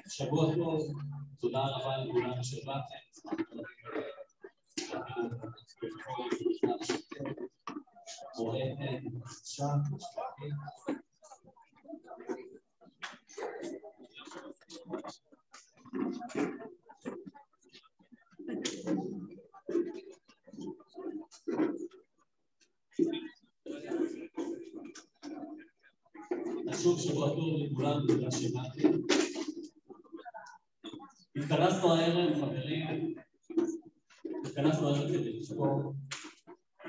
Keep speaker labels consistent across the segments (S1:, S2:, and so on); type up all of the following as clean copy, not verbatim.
S1: שבוע טוב, תודה רבה לכולם שבאתם. שוב שבוע טוב לכולם, תודה שבאתם. התכנסנו הערב, חברים, התכנסנו הערב כדי לזכור,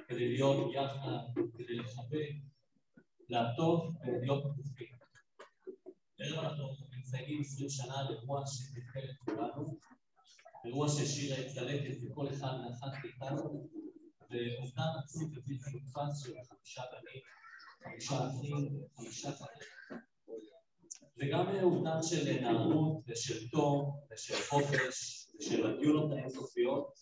S1: כדי להיות יחד, כדי לחבק, לעטוף ולהיות פתוחים. הערב אנחנו מציינים 20 שנה לאירוע שתתחל את כולנו, אירוע שהשאיר צלקת בכל אחד ואחת מאיתנו, ואובדן עצמי ובלתי נתפס של 5 בנים, 5 אחים, 5 חברים. וגם אובדן של נערות ושל תום ושל חופש ושל הדיונות האינסופיות.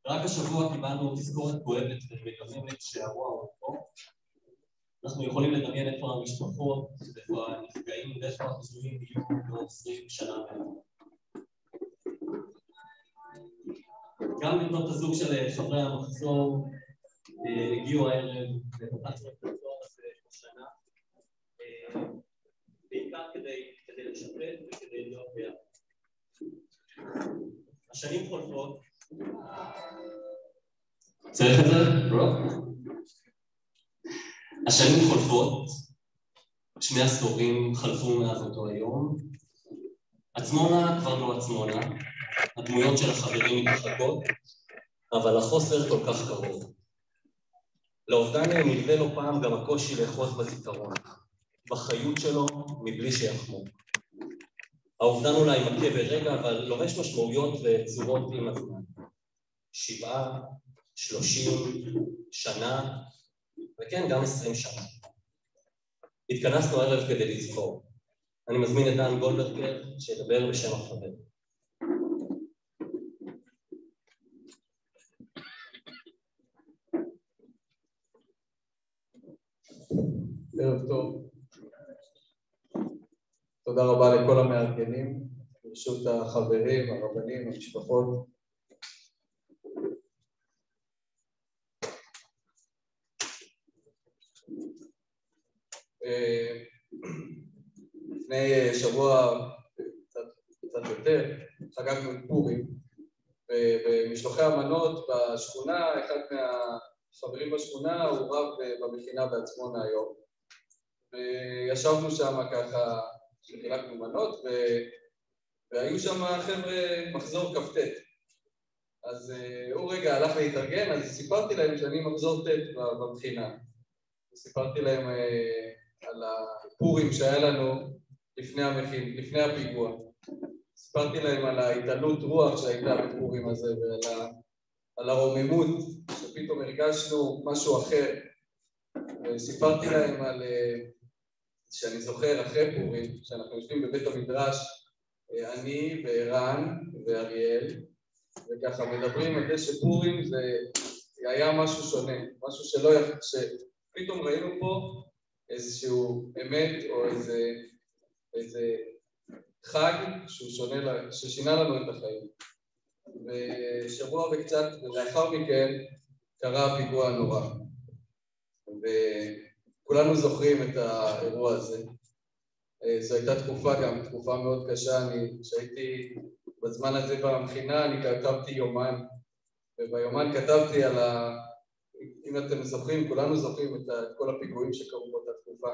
S1: רק השבוע קיבלנו תזכורת כואבת ומדממת שהאירוע הוא פה. אנחנו יכולים לדמיין איפה המשפחות, איפה הנפגעים ואיפה הפצועים יהיו בעוד 20 שנה מהם. גם בנות הזוג של חברי המחזור הגיעו הערב ופתחנו את התואר הזה בשנה. בעיקר כדי לשפט וכדי להיות ביחד. השנים חולפות. צריך את זה? לא? השנים חולפות, 2 עשורים חלפו מאז אותו היום. עצמונה כבר לא עצמונה, הדמויות של החברים מתרחקות, אבל החוסר כל כך קרוב. לאובדן נלווה לא פעם גם הקושי לאחוז בזיכרון. בחיות שלו מבלי שיחמוק. האובדן אולי מכה ברגע, אבל לובש משמעויות וצורות עם הזמן. 7, 30, שנה, וכן, גם 20 שנה. התכנסנו הערב כדי לזכור. אני מזמין את דן גולדברגר שידבר בשם החבר.
S2: ערב טוב. תודה רבה לכל המארגנים, ברשות החברים, הרבנים, המשפחות. לפני שבוע, קצת יותר, חגגנו את פורים, ובמשלוחי המנות בשכונה, אחד מהחברים בשכונה הוא רב במכינה בעצמונה היום. וישבנו שם ככה, שחילקנו מנות, והיו שם חבר'ה מחזור כ"ט. אז הוא רגע הלך להתארגן, אז סיפרתי להם שאני מחזור ט' במכינה. סיפרתי להם על הפורים שהיה לנו לפני הפיגוע. סיפרתי להם על ההתעלות רוח שהייתה בפורים הזה, ועל הרוממות, שפתאום הרגשנו משהו אחר. וסיפרתי להם על... שאני זוכר אחרי פורים, שאנחנו יושבים בבית המדרש, אני וערן ואריאל, וככה מדברים על זה שפורים זה היה משהו שונה, משהו שפתאום ראינו פה איזשהו אמת או איזה חג ששינה לנו את החיים. ושבוע וקצת ולאחר מכן קרה הפיגוע הנורא. כולנו זוכרים את האירוע הזה. זו הייתה תקופה מאוד קשה. כשהייתי בזמן הזה במכינה, אני כתבתי יומן, וביומן כתבתי על אם אתם זוכרים, כולנו זוכרים את כל הפיגועים שקרו באותה תקופה.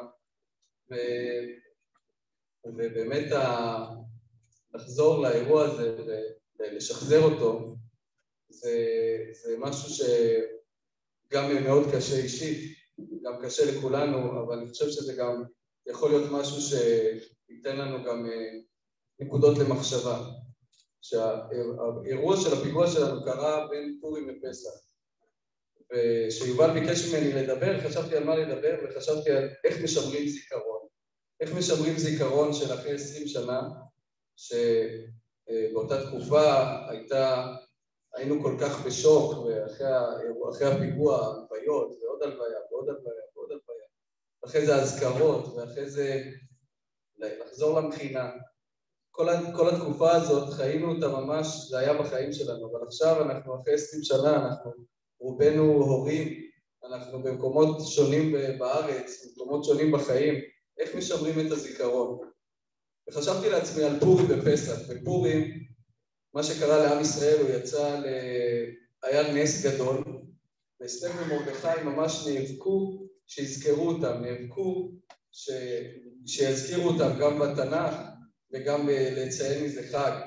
S2: ובאמת לחזור לאירוע הזה ולשחזר אותו, זה משהו שגם מאוד קשה אישית, גם קשה לכולנו, אבל אני חושב שזה גם יכול להיות משהו שייתן לנו גם נקודות למחשבה. שהאירוע של הפיגוע שלנו קרה בין פורים לפסח. ושיובל ביקש ממני לדבר, חשבתי על מה לדבר וחשבתי על איך משמרים זיכרון. איך משמרים זיכרון של אחרי 20 שנה, שבאותה תקופה הייתה היינו כל כך בשוק, ואחרי הפיגוע, הלוויות, ועוד הלוויה, ועוד הלוויה, ועוד הלוויה. ואחרי זה הזכרות, ואחרי זה לחזור למכינה. כל התקופה הזאת, חיינו אותה ממש, זה היה בחיים שלנו, אבל עכשיו אנחנו אחרי 20 שנה, אנחנו רובנו הורים, אנחנו במקומות שונים בארץ, במקומות שונים בחיים, איך משמרים את הזיכרון? וחשבתי לעצמי על פורים בפסח. בפורים, מה שקרה לעם ישראל, הוא יצא, היה נס גדול, ואסתר ומרדכי ממש נאבקו שיזכרו אותם, נאבקו שיזכירו אותם גם בתנ"ך וגם לציין מזה חג.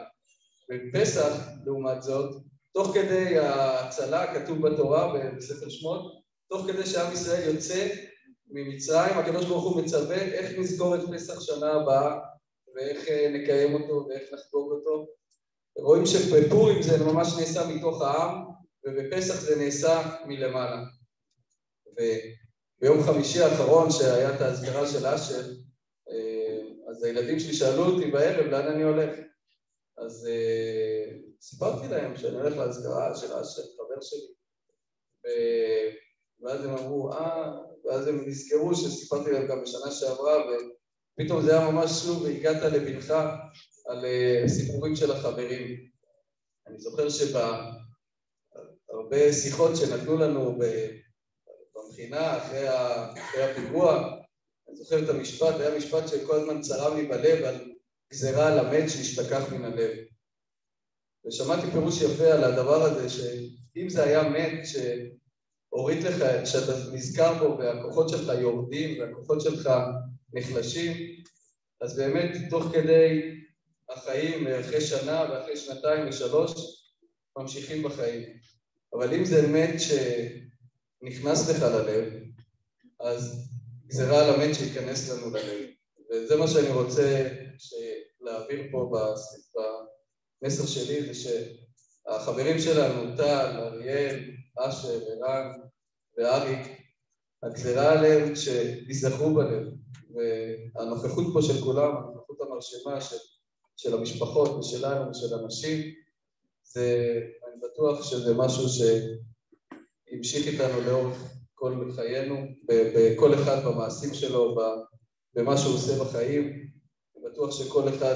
S2: בפסח, לעומת זאת, תוך כדי ההצלה, כתוב בתורה בספר שמות, תוך כדי שעם ישראל יוצא ממצרים, הקדוש ברוך הוא מצווה איך נזכור את פסח שנה הבאה, ואיך נקיים אותו ואיך נחגוג אותו. רואים שבפורים זה ממש נעשה מתוך העם, ובפסח זה נעשה מלמעלה. וביום חמישי האחרון שהיה את ההזכרה של אשר, אז הילדים שלי שאלו אותי בערב לאן אני הולך. אז סיפרתי להם שאני הולך להזכרה של אשר, חבר שלי. ואז הם אמרו, ואז הם נזכרו שסיפרתי להם גם בשנה שעברה, ופתאום זה היה ממש שוב, והגעת לבנך על סיפורים של החברים. אני זוכר שבהרבה שיחות שנתנו לנו במכינה אחרי הפיגוע, אני זוכר את המשפט, היה משפט שכל הזמן צרם לי בלב על גזירה על המת שהשתכח מן הלב. ושמעתי פירוש יפה על הדבר הזה, שאם זה היה מת שהוריד לך, שאתה נזכר בו והכוחות שלך יורדים והכוחות שלך נחלשים, אז באמת תוך כדי החיים, אחרי שנה ואחרי שנתיים ושלוש, ממשיכים בחיים. אבל אם זה מת שנכנס לך ללב, אז גזירה על המת שיכנס לנו ללב. וזה מה שאני רוצה להעביר פה במסר שלי, זה שהחברים שלנו, טל, אריאל, אשר, ערן ואריק, הגזירה עליהם שיזכרו בלב, והנוכחות פה של כולם, הנוכחות המרשימה של המשפחות ושלנו ושל אנשים, אני בטוח שזה משהו שהמשיך איתנו לאורך כל חיינו, בכל אחד במעשים שלו, במה שהוא עושה בחיים. אני בטוח שכל אחד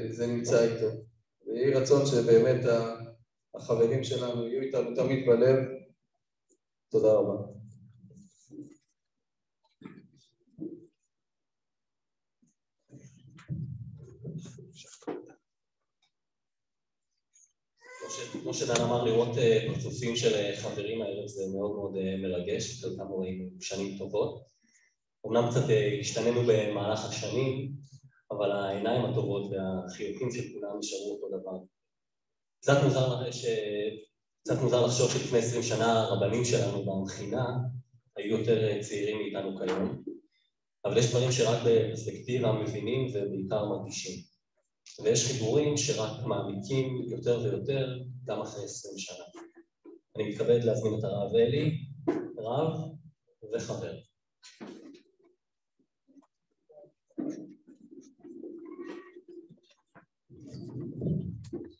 S2: זה נמצא איתו. ויהי רצון שבאמת החברים שלנו יהיו איתנו תמיד בלב. תודה רבה.
S3: כמו שדן אמר, לראות פרצופים של חברים הערב זה מאוד מאוד מרגש, חלקם רואים שנים טובות. אמנם קצת השתננו במהלך השנים, אבל העיניים הטובות והחיוכים של כולם נשארו אותו דבר. קצת מוזר לחשוב שלפני 20 שנה הרבנים שלנו במכינה היו יותר צעירים מאיתנו כיום, אבל יש דברים שרק בפרספקטיבה מבינים ובעיקר מרגישים. ויש חיבורים שרק מעמיקים יותר ויותר גם אחרי 20 שנה. אני מתכבד להזמין את הרב אלי, רב וחבר.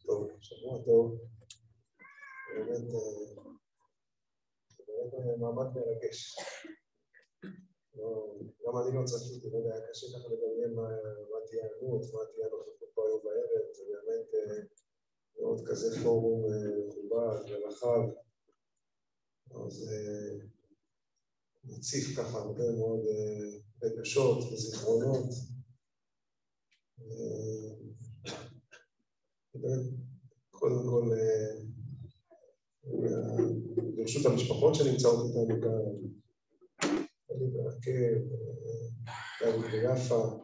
S4: טוב, שבוע טוב. באמת מעמד מרגש. גם אני לא צפיתי, היה קשה ככה לדמיין מה תהיה הענות, מה תהיה הנוכחות פה היום בערב, זה באמת מאוד כזה פורום מכובד ורחב, אז נציף ככה הרבה מאוד רגשות וזיכרונות. קודם כל, ברשות המשפחות שנמצאות איתנו כאן, אלי ברקב, דוד ויפה,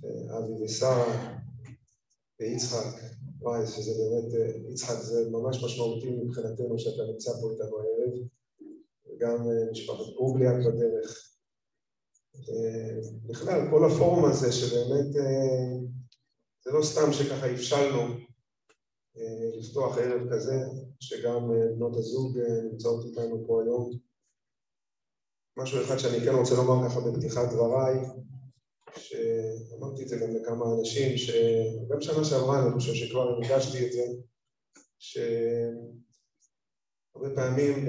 S4: ואבי ושרה, ויצחק וייס, שזה באמת, יצחק זה ממש משמעותי מבחינתנו שאתה נמצא פה איתנו הערב, וגם משפחת גובליאק בדרך. בכלל, כל הפורום הזה שבאמת, זה לא סתם שככה הבשלנו לפתוח ערב כזה, שגם בנות הזוג נמצאות איתנו פה היום. משהו אחד שאני כן רוצה לומר ככה בפתיחת דבריי, שאמרתי את זה גם לכמה אנשים, שגם שנה שעברה אני חושב שכבר הרגשתי את זה, שהרבה פעמים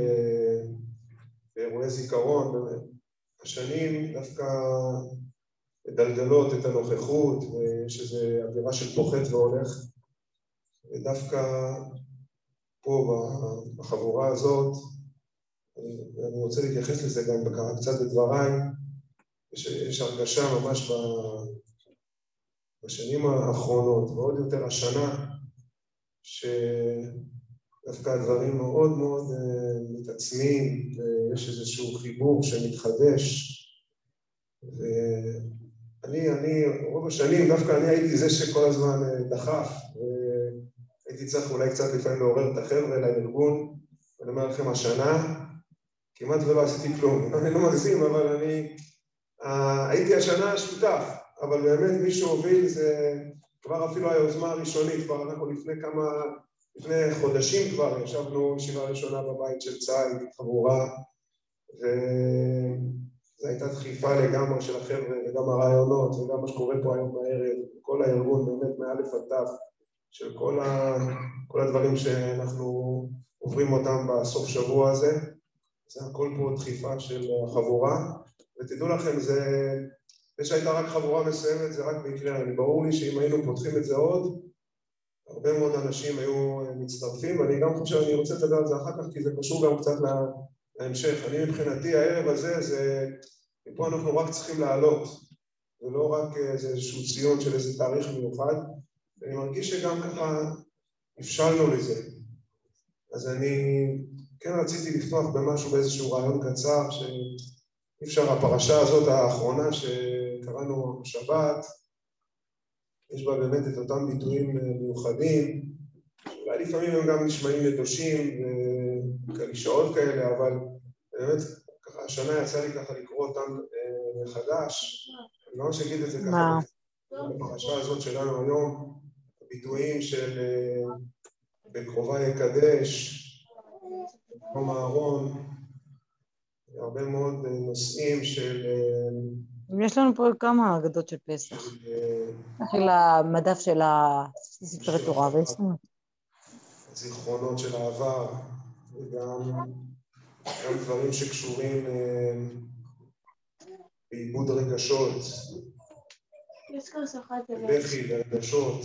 S4: באירועי זיכרון, השנים דווקא מדלדלות את הנוכחות, ויש איזו אווירה של פוחת והולך, ודווקא פה בחבורה הזאת, אני רוצה להתייחס לזה גם קצת בדבריי, יש הרגשה ממש בשנים האחרונות, ועוד יותר השנה, שדווקא הדברים מאוד מאוד מתעצמים, ויש איזשהו חיבור שמתחדש, ואני, רוב השנים, דווקא אני הייתי זה שכל הזמן דחף, והייתי צריך אולי קצת לפעמים לעורר את החבר'ה לארגון, ואני אומר לכם, השנה כמעט ולא עשיתי כלום, אני לא מגזים, אבל אני הייתי השנה שותף, אבל באמת מי שהוביל זה כבר אפילו היוזמה הראשונית, כבר אנחנו לפני חודשים כבר ישבנו ישיבה ראשונה בבית של צה"ל, חבורה, וזו הייתה דחיפה לגמרי של החבר'ה, וגם הרעיונות, וגם מה שקורה פה היום בערב, כל הארגון באמת מאלף עד תו, של כל הדברים שאנחנו עוברים אותם בסוף שבוע הזה, זה הכל פה דחיפה של החבורה, ותדעו לכם, זה שהייתה רק חבורה מסוימת, זה רק מקרה, ברור לי שאם היינו פותחים את זה עוד, הרבה מאוד אנשים היו מצטרפים, ואני גם חושב, אני רוצה לדבר על זה אחר כך, כי זה קשור גם קצת להמשך. אני מבחינתי, הערב הזה, פה אנחנו רק צריכים לעלות, ולא רק איזשהו ציון של איזה תאריך מיוחד, ואני מרגיש שגם ככה הבשלנו לזה. אז אני כן רציתי לפתוח במשהו, באיזשהו רעיון קצר, שאי אפשר, הפרשה הזאת האחרונה שקראנו שבת, יש בה באמת את אותם ביטויים מיוחדים, אולי לפעמים הם גם נשמעים נדושים וקלישאות כאלה, אבל באמת ככה השנה יצא לי ככה לקרוא אותם מחדש, אני ממש אגיד את זה ככה בפרשה הזאת שלנו היום, הביטויים של בקרובה יקדש, במקום הארון, הרבה מאוד נושאים של...
S5: יש לנו פה כמה אגדות של פסח. נתחיל למדף של ספרי תורה, ויש לנו.
S4: זיכרונות של העבר, וגם דברים שקשורים בעיבוד רגשות, בכי ורגשות,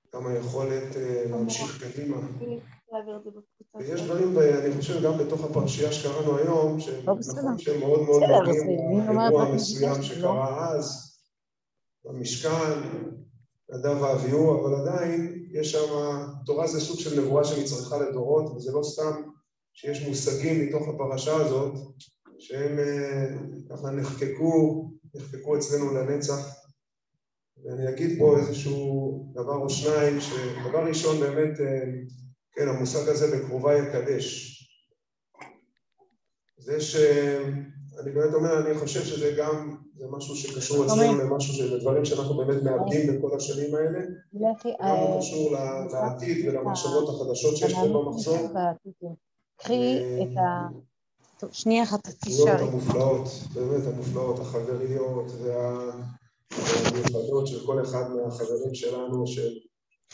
S4: וגם היכולת להמשיך קדימה. ויש דברים, אני חושב, גם בתוך הפרשייה שקראנו היום, שהם מאוד מאוד נוגעים לאירוע מסוים שקרה אז, במשכן, נדב ואביהו, אבל עדיין יש שם, תורה זה סוג של נבואה שנצרכה לדורות, וזה לא סתם שיש מושגים מתוך הפרשה הזאת, שהם ככה נחקקו אצלנו לנצח. ואני אגיד פה איזשהו דבר או שניים, שדבר ראשון באמת, כן, המושג הזה בקרובה יקדש. זה שאני באמת אומר, אני חושב שזה גם, זה משהו שקשור אצלנו למשהו שלדברים שאנחנו באמת מאבדים בכל השנים האלה. גם הוא קשור לעתיד ולמחשבות החדשות שיש פה במחזור.
S5: קחי את שנייה אחת תשארי.
S4: המופלאות, באמת המופלאות, החבריות והמיוחדות של כל אחד מהחברים שלנו, של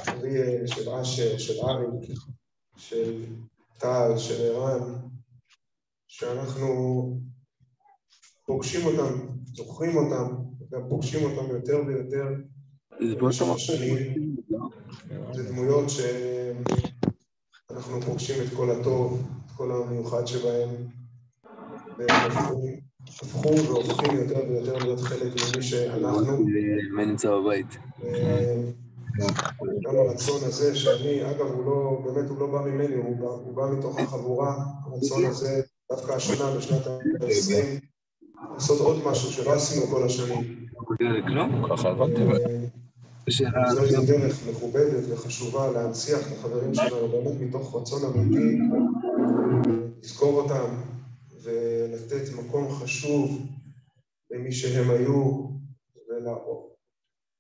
S4: אריאל, של אשר, של אריק, של טל, של ערן, שאנחנו פוגשים אותם, זוכרים אותם, וגם פוגשים אותם יותר ויותר במשך השנים. זה דמויות שאנחנו פוגשים את כל הטוב, את כל המיוחד שבהם, והם הפכו והופכים יותר ויותר להיות חלק ממי שאנחנו.
S6: מה נמצא בבית?
S4: גם הרצון הזה שאני, אגב, באמת הוא לא בא ממני, הוא בא מתוך החבורה, הרצון הזה דווקא השנה, בשנת ה-20, לעשות עוד משהו שלא עשינו כל השנים.
S6: ככה עבדתי.
S4: זו איזו דרך מכובדת וחשובה להנציח את החברים שלנו, באמת מתוך רצון אמיתי, לזכור אותם ולתת מקום חשוב למי שהם היו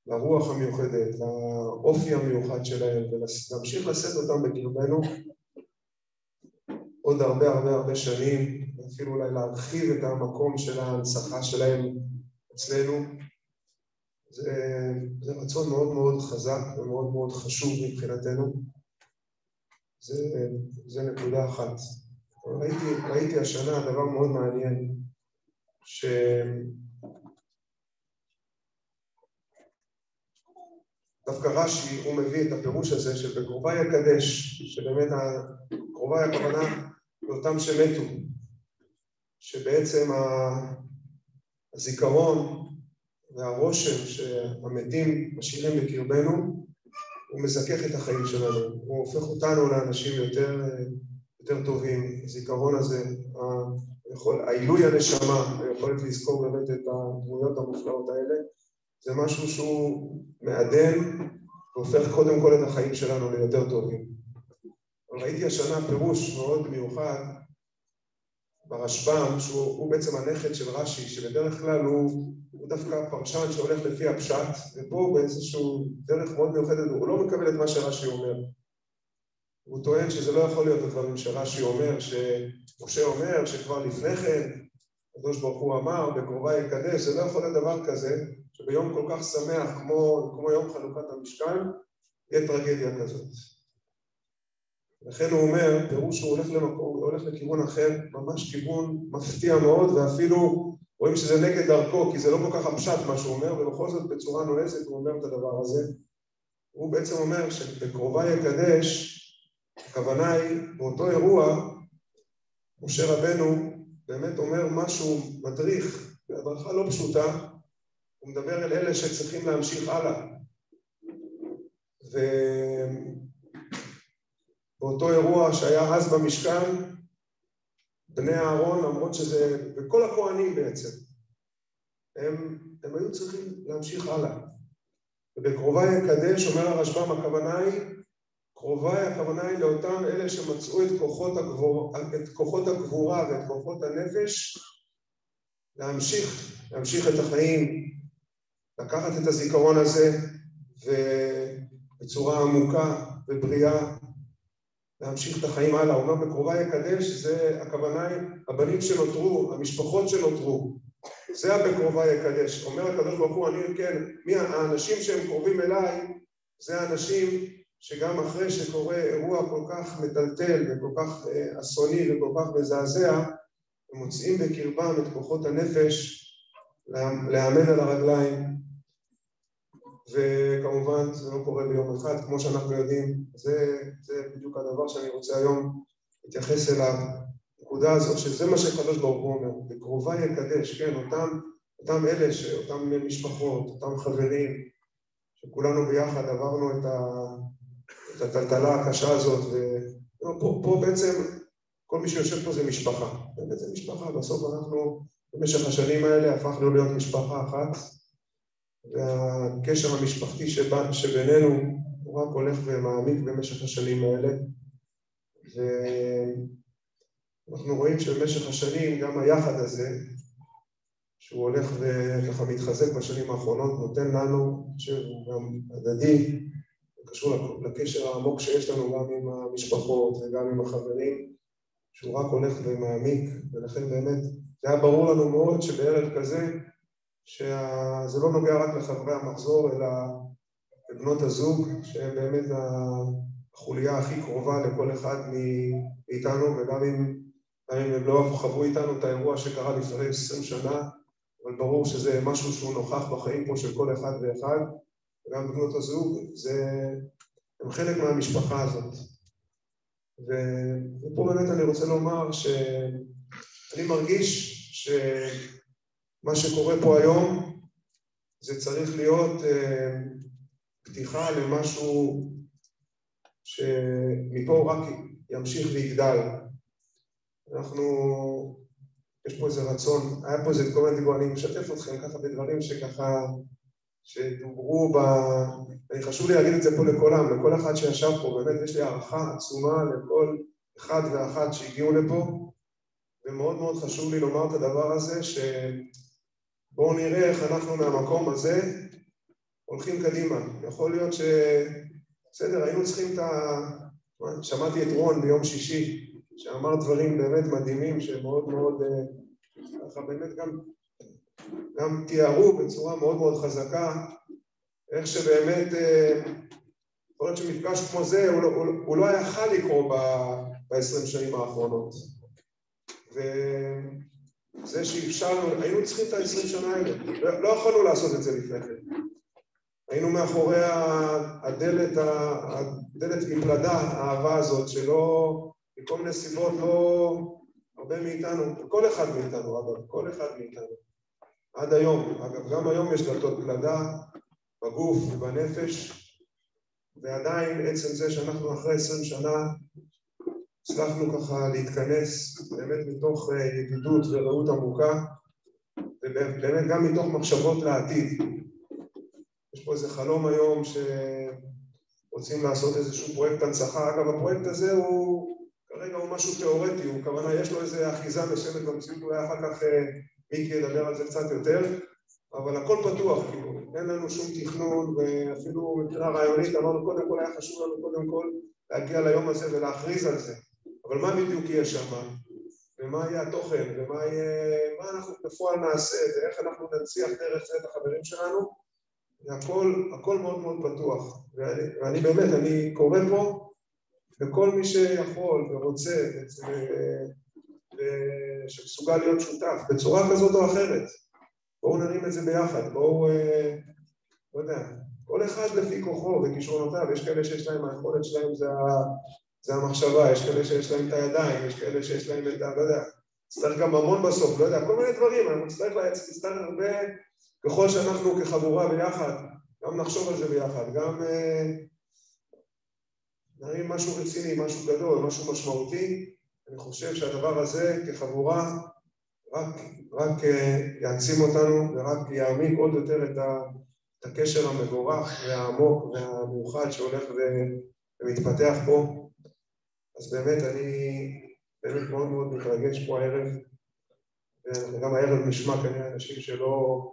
S4: לרוח המיוחדת, לאופי המיוחד שלהם, ולהמשיך לשאת אותם בקרבנו עוד הרבה שנים, ואפילו אולי להרחיב את המקום של ההנצחה שלהם אצלנו. זה רצון מאוד מאוד חזק ומאוד מאוד חשוב מבחינתנו. זה נקודה אחת. ראיתי השנה דבר מאוד מעניין, דווקא רש"י הוא מביא את הפירוש הזה שבקרובי יקדש, שבאמת קרובי הכוונה לאותם שמתו, שבעצם הזיכרון והרושם שהמתים משאירים בקרבנו, הוא מזכך את החיים שלנו, הוא הופך אותנו לאנשים יותר טובים. הזיכרון הזה, העילוי הנשמה, היכולת לזכור באמת את הדמויות המופלאות האלה, זה משהו שהוא מעדן והופך קודם כל את החיים שלנו ליותר טובים. ראיתי השנה פירוש מאוד מיוחד ברשב"ם, שהוא בעצם הנכד של רש"י, שבדרך כלל הוא דווקא פרשן שהולך לפי הפשט, ופה באיזשהו דרך מאוד מיוחדת, הוא לא מקבל את מה שרש"י אומר. הוא טוען שזה לא יכול להיות הדברים שרש"י אומר, שמשה אומר שכבר לפני כן, הקדוש ברוך הוא אמר, בקרובי יקדש, זה לא יכול להיות דבר כזה, שביום כל כך שמח כמו יום חנוכת המשכן, יהיה טרגדיה כזאת. לכן הוא אומר, פירוש שהוא הולך לכיוון אחר, ממש כיוון מפתיע מאוד, ואפילו רואים שזה נגד דרכו, כי זה לא כל כך הפשט מה שהוא אומר, ובכל זאת בצורה נועזת הוא אומר את הדבר הזה. הוא בעצם אומר שבקרובי יקדש, הכוונה היא, באותו אירוע, משה רבנו באמת אומר משהו מדריך, והדרכה לא פשוטה, הוא מדבר אל אלה שצריכים להמשיך הלאה. ובאותו אירוע שהיה אז במשכן, בני אהרון, למרות שזה, וכל הכהנים בעצם, הם היו צריכים להמשיך הלאה. ובקרובי יקדש, אומר הרשב"ם, הכוונה היא לאותם אלה שמצאו את כוחות הגבורה ואת כוחות הנפש, להמשיך את החיים, לקחת את הזיכרון הזה ובצורה עמוקה ובריאה, להמשיך את החיים הלאה. הוא אומר בקרובי יקדש, זה הכוונה היא הבנים שנותרו, המשפחות שנותרו, זה בקרובי יקדש. אומר הקדוש ברוך הוא, מי האנשים שהם קרובים אליי, זה האנשים שגם אחרי שקורה אירוע כל כך מטלטל וכל כך אסוני וכל כך מזעזע, הם מוצאים בקרבם את כוחות הנפש להעמד על הרגליים, וכמובן זה לא קורה ביום אחד, כמו שאנחנו יודעים. זה בדיוק הדבר שאני רוצה היום להתייחס אליו, הנקודה הזאת, שזה מה שהקדוש ברוך הוא אומר, בקרובי יקדש, כן, אותם אלה, אותם משפחות, אותם חברים, שכולנו ביחד עברנו את הטלטלה הקשה הזאת, ופה בעצם כל מי שיושב פה זה משפחה, באמת זה משפחה. בסוף אנחנו במשך השנים האלה הפכנו להיות משפחה אחת, והקשר המשפחתי שבינינו הוא רק הולך ומעמיק במשך השנים האלה, ואנחנו רואים שבמשך השנים גם היחד הזה, שהוא הולך וככה מתחזק בשנים האחרונות, נותן לנו, שהוא גם הדדי, קשור לקשר העמוק שיש לנו גם עם המשפחות וגם עם החברים, שהוא רק הולך ומעמיק, ולכן באמת זה היה ברור לנו מאוד שבערב כזה, שזה לא נוגע רק לחברי המחזור, אלא לבנות הזוג, שהם באמת החוליה הכי קרובה לכל אחד מאיתנו, וגם אם הם לא חוו איתנו את האירוע שקרה לפני 20 שנה, אבל ברור שזה משהו שהוא נוכח בחיים פה של כל אחד ואחד, וגם בבנות הזוג, הם חלק מהמשפחה הזאת. ופה באמת אני רוצה לומר שאני מרגיש שמה שקורה פה היום, זה צריך להיות פתיחה למשהו שמפה הוא רק ימשיך ויגדל. יש פה איזה רצון, היה פה איזה כל מיני דיבור, אני משתף אתכם ככה בדברים שדוברו חשוב לי להגיד את זה פה לכל אחד שישב פה, באמת יש לי הערכה עצומה לכל אחד ואחת שהגיעו לפה, ומאוד מאוד חשוב לי לומר את הדבר הזה, שבואו נראה איך אנחנו מהמקום הזה הולכים קדימה. יכול להיות בסדר, היינו צריכים שמעתי את רון ביום שישי, שאמר דברים באמת מדהימים, שמאוד מאוד, ככה באמת גם תיארו בצורה מאוד מאוד חזקה איך שבאמת, יכול להיות שמפגש כמו זה, הוא לא היה יכול לקרוא ב-20 שנים האחרונות. וזה שאפשרנו, היינו צריכים את ה-20 שנה האלה, לא יכולנו לעשות את זה לפני כן. היינו מאחורי הדלת מפלדה, האהבה הזאת, שלא, מכל מיני סיבות, לא הרבה מאיתנו, כל אחד מאיתנו, אגב, כל אחד מאיתנו. עד היום, אגב, גם היום יש דלתות פלדה, בגוף ובנפש, ועדיין עצם זה שאנחנו אחרי 20 שנה, הצלחנו ככה להתכנס, באמת מתוך ידידות ורעות עמוקה, ובאמת גם מתוך מחשבות לעתיד. יש פה איזה חלום היום שרוצים לעשות איזשהו פרויקט הנצחה. אגב, הפרויקט הזה כרגע הוא משהו תיאורטי, הוא כוונה, יש לו איזה אחיזה מסוימת במציאות, אולי אחר כך מיקי ידבר על זה קצת יותר, אבל הכל פתוח, כאילו, אין לנו שום תכנון, ואפילו מבחינה רעיונית, אמרנו קודם כל, היה חשוב לנו קודם כל להגיע ליום הזה ולהכריז על זה. אבל מה בדיוק יהיה שם? ומה יהיה התוכן? מה אנחנו בפועל נעשה? ואיך אנחנו ננציח דרך זה את החברים שלנו? הכל מאוד מאוד פתוח. ואני באמת, אני קורא פה לכל מי שיכול ורוצה שמסוגל להיות שותף בצורה כזאת או אחרת. בואו נרים את זה ביחד, בואו, לא יודע, כל אחד לפי כוחו וכישרונותיו, יש כאלה שיש להם, היכולת שלהם זה המחשבה, יש כאלה שיש להם את הידיים, יש כאלה שיש להם את לא יודע, צריך גם המון בסוף, לא יודע, כל מיני דברים, אנחנו נצטרך הרבה, ככל שאנחנו כחבורה ביחד, גם נחשוב על זה ביחד, גם נרים משהו רציני, משהו גדול, משהו משמעותי, אני חושב שהדבר הזה כחבורה רק יעצים אותנו ורק יעמיק עוד יותר את הקשר המבורך והעמוק והמיוחד שהולך ומתפתח פה. אז באמת אני באמת מאוד מאוד מתרגש פה הערב, וגם הערב נשמע כנראה אנשים שלא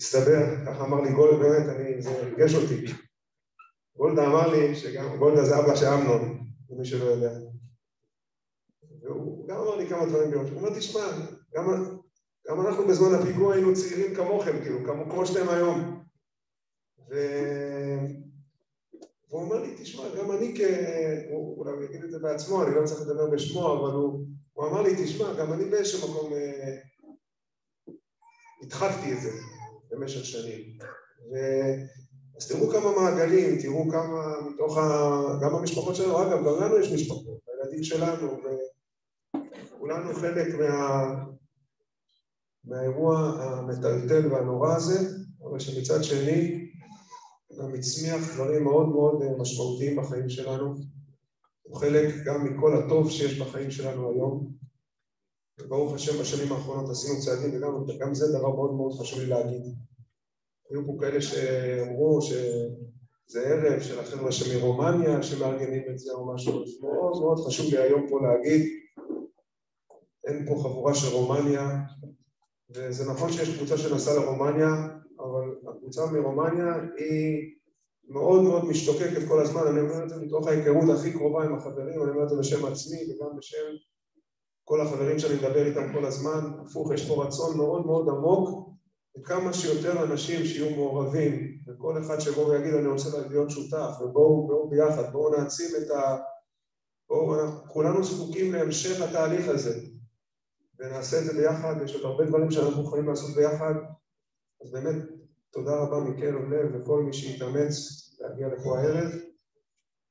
S4: הסתבר, ככה אמר לי גולד, באמת זה הרגש אותי. גולדה אמר לי שגם גולדה זה אבא של אמנון, למי שלא יודע. והוא גם אמר לי כמה דברים ביום, הוא אומר, תשמע, גם אנחנו בזמן הפיגוע היינו צעירים כמוכם, כאילו, כמו שאתם היום. והוא אומר לי, תשמע, גם אני הוא אולי יגיד את זה בעצמו, אני לא צריך לדבר בשמו, אבל הוא אמר לי, תשמע, גם אני באיזשהו מקום הדחקתי את זה במשך שנים. אז תראו כמה מעגלים, תראו כמה מתוך גם המשפחות שלנו, אגב, גם לנו יש משפחות, הילדים שלנו, וכולנו חלק מהאירוע המטלטל והנורא הזה, אבל שמצד שני, גם הצמיח דברים מאוד מאוד משמעותיים בחיים שלנו. הוא חלק גם מכל הטוב שיש בחיים שלנו היום. וברוך השם בשנים האחרונות עשינו צעדים, וגם זה דבר מאוד מאוד חשוב לי להגיד. היו פה כאלה שאמרו שזה ערב של החבר'ה שמרומניה שמארגנים את זה או משהו. מאוד מאוד חשוב לי היום פה להגיד, אין פה חבורה של רומניה, וזה נכון שיש קבוצה שנסעה לרומניה, אבל הקבוצה מרומניה היא מאוד מאוד משתוקקת כל הזמן, אני אומר את זה מתוך ההיכרות הכי קרובה עם החברים, אני אומר את זה בשם עצמי וגם בשם כל החברים שאני מדבר איתם כל הזמן, הפוך, יש פה רצון מאוד מאוד עמוק, וכמה שיותר אנשים שיהיו מעורבים, וכל אחד שבוא ויגיד אני רוצה להיות שותף, ובואו ביחד, בואו נעצים כולנו זקוקים להמשך התהליך הזה, ונעשה את זה ביחד, יש עוד הרבה דברים שאנחנו יכולים לעשות ביחד, אז באמת תודה רבה מקרב לב לכל מי שהתאמץ להגיע לפה הערב,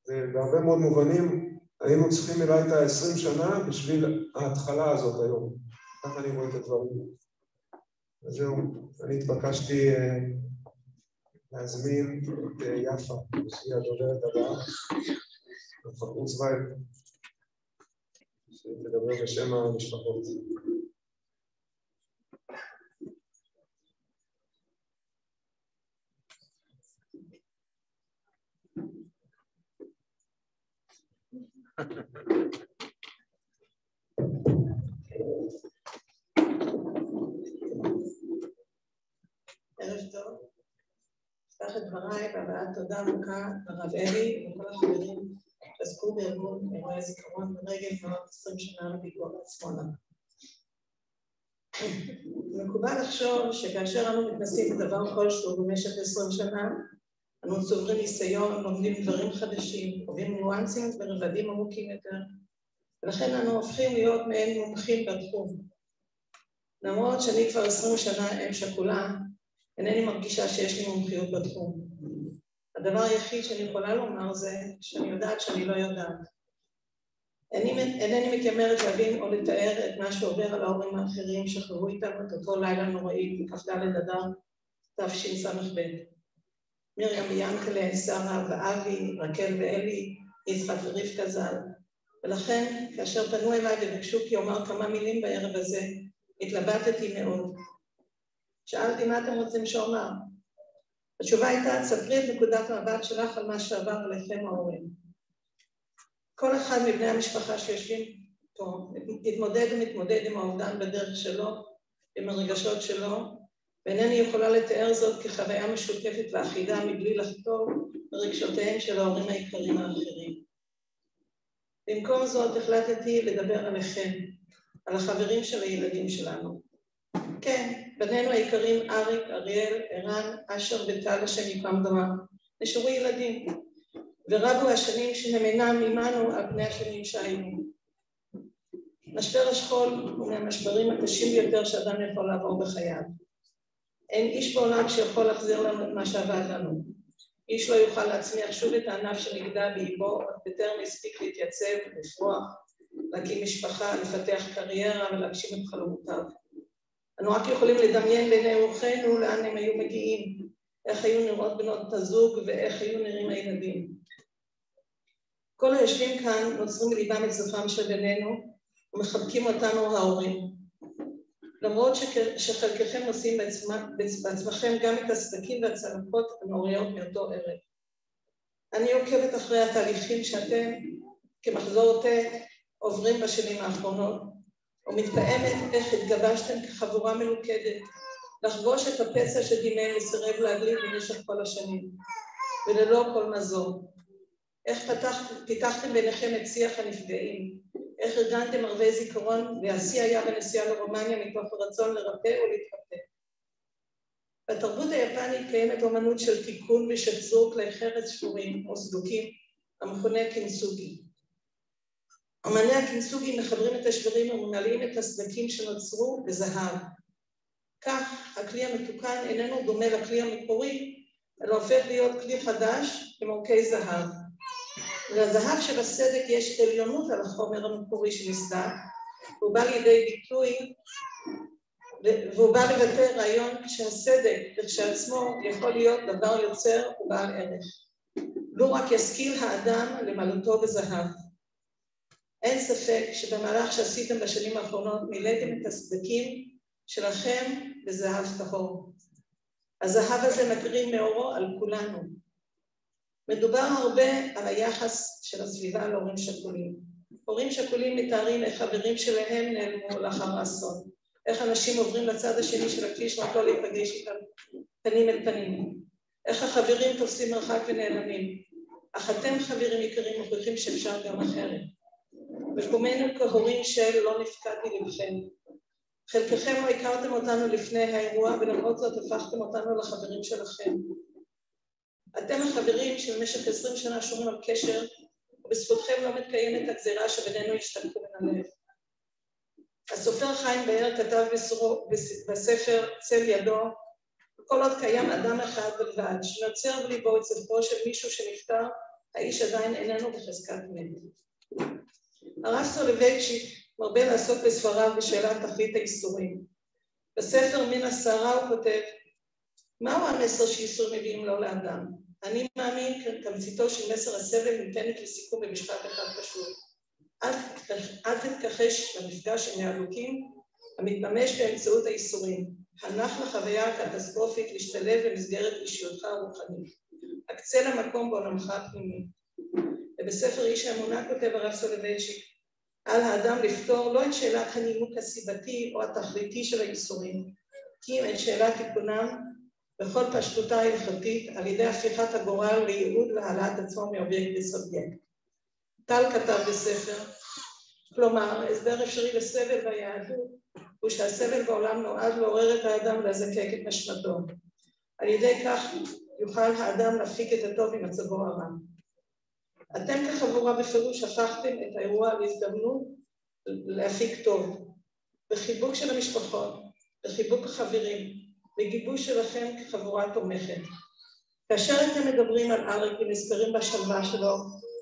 S4: ובהרבה מאוד מובנים היינו צריכים אולי את ה-20 שנה בשביל ההתחלה הזאת היום, ככה אני רואה את הדברים. אז זהו, אני התבקשתי להזמין את יפה, שהיא הדוברת הבאה, פרקוץ וייל, שתדבר בשם המשפחות.
S7: ערב טוב. אפתח את דבריי בהבעת תודה עמוקה לרב אלי וכל החברים שעסקו בארגון אירועי זיכרון לרגל מלאת 20 שנה לפיגוע בעצמונה. מקובל לחשוב שכאשר אנו מתנסים בדבר כלשהו במשך 20 שנה, אנו צוברים ניסיון, לומדים דברים חדשים, חווים ניואנסים ורבדים עמוקים יותר, ולכן אנו הופכים להיות מעין מומחים בתחום. למרות שאני כבר 20 שנה אם שכולה, אינני מרגישה שיש לי מומחיות בתחום. הדבר היחיד שאני יכולה לומר זה שאני יודעת שאני לא יודעת. אינני מתיימרת להבין או לתאר את מה שעובר על ההורים האחרים שחוו איתנו את אותו לילה נוראי בכ"ד אדר תשס"ב. מרים ויענקלה, שרה ואבי, רקל ואלי, יצחק ורבקה ז"ל. ולכן, כאשר פנו אליי וביקשו כי אומר כמה מילים בערב הזה, התלבטתי מאוד. שאלתי מה אתם רוצים שאומר? התשובה הייתה, ספרי את נקודת המבט שלך על מה שעבר עליכם ההורים. כל אחד מבני המשפחה שיושבים פה התמודד ומתמודד עם האובדן בדרך שלו, עם הרגשות שלו, ואינני יכולה לתאר זאת כחוויה משותפת ואחידה מבלי לחתור ברגשותיהם של ההורים היקרים האחרים. במקום זאת החלטתי לדבר עליכם, על החברים של הילדים שלנו. כן, בנינו היקרים אריק, אריאל, ערן, אשר וטל השם ייקום דמם, נשארו ילדים, ורבו השנים שהם אינם עמנו על פני השנים שהיינו. משבר השכול הוא מהמשברים הקשים ביותר שאדם יכול לעבור בחייו. אין איש בעולם שיכול להחזיר לנו את מה שעבד לנו. איש לא יוכל להצמיח שוב את הענף שנגדע באיבו, בטרם הספיק להתייצב, לפרוח, להקים משפחה, לפתח קריירה ולהגשים את חלומותיו. אנו רק יכולים לדמיין בעיני רוחנו לאן הם היו מגיעים, איך היו נראות בנות הזוג ואיך היו נראים הילדים. כל היושבים כאן נוצרים מליבם את זכרם של בנינו ומחבקים אותנו ההורים. למרות שחלקכם נושאים בעצמכם גם את הסדקים והצלקות הנוראיות מאותו ערב. אני עוקבת אחרי התהליכים שאתם כמחזור תה עוברים בשנים האחרונות, ומתפעמת איך התגבשתם כחבורה מלוכדת, לחבוש את הפצע שדימם וסירב להגליד במשך כל השנים, וללא כל מזור. איך פיתחתם ביניכם את שיח הנפגעים, איך ארגנתם ערבי זיכרון והשיא היה בנסיעה לרומניה מתוך הרצון לרפא ולהתפתח. בתרבות היפנית קיימת אומנות של תיקון ושחזור כלי חרס שבורים או סדוקים, המכונה קינסוגי. אומני הקינסוגי מחברים את השברים וממלאים את הסדקים שנוצרו בזהב. כך הכלי המתוקן איננו דומה לכלי המקורי, אלא הופך להיות כלי חדש עם עורקי זהב. לזהב שבסדק יש עליונות על החומר המקורי שנסדק, והוא בא לידי ביטוי, והוא בא לבטא רעיון שהסדק כשעצמו יכול להיות דבר יוצר ובעל ערך. לו רק ישכיל האדם למלאותו בזהב. אין ספק שבמהלך שעשיתם בשנים האחרונות מילאתם את הסדקים שלכם בזהב טהור. הזהב הזה מקרין מאורו על כולנו. מדובר הרבה על היחס של הסביבה להורים שכולים. הורים שכולים מתארים איך חברים שלהם נעלמו לאחר האסון. איך אנשים עוברים לצד השני של הכביש רק לא להיפגש איתם פנים אל פנים. איך החברים תופסים מרחק ונעלמים. אך אתם חברים יקרים מוכיחים שאפשר גם אחרת. מקומנו כהורים של לא נפקדתי לבכם. חלקכם לא הכרתם אותנו לפני האירוע ולמרות זאת הפכתם אותנו לחברים שלכם. אתם החברים שבמשך 20 שנה שומרים על קשר, ובזכותכם לא מתקיימת הגזירה שבינינו השתלקו מן הלב. הסופר חיים באר כתב בספר צל ידו, כל עוד קיים אדם אחד בלבד, שנוצר בליבו את ספרו של מישהו שנפטר, האיש עדיין איננו בחזקת מת. הרב סולובייצ'יק מרבה לעסוק בספריו בשאלת תכלית האיסורים. בספר מן הסערה הוא כותב, מהו המסר שאיסורים מביאים לו לאדם? אני מאמין כמציתו של מסר הסבל ניתנת לסיכום במשפט אחד פשוט. אל תתכחש למפגש עם האלוקים המתממש באמצעות האיסורים. הנח לחוויה הקטסטרופית להשתלב במסגרת אישיותך הרוחנית. הקצה למקום בעולמך הפנימי. ובספר איש האמונה כותב הרב סולובייצ'יק, על האדם לפתור לא את שאלת הנימוק הסיבתי או התכליתי של האיסורים, כי אם את שאלת תיקונם בכל פשטותה ההלכתית על ידי הפיכת הגורל לייעוד להעלאת עצמו מאובייקט לסובייקט. טל כתב בספר, כלומר, הסבר אפשרי לסבל והיהדות הוא שהסבל בעולם נועד לעורר את האדם ולזקק את נשמתו. על ידי כך יוכל האדם להפיק את הטוב ממצבו הרע. אתם כחבורה בפירוש הפכתם את האירוע להזדמנות להפיק טוב, בחיבוק של המשפחות, בחיבוק החברים, בגיבוש שלכם כחבורה תומכת. כאשר אתם מדברים על אריק ונזכרים בשלווה שלו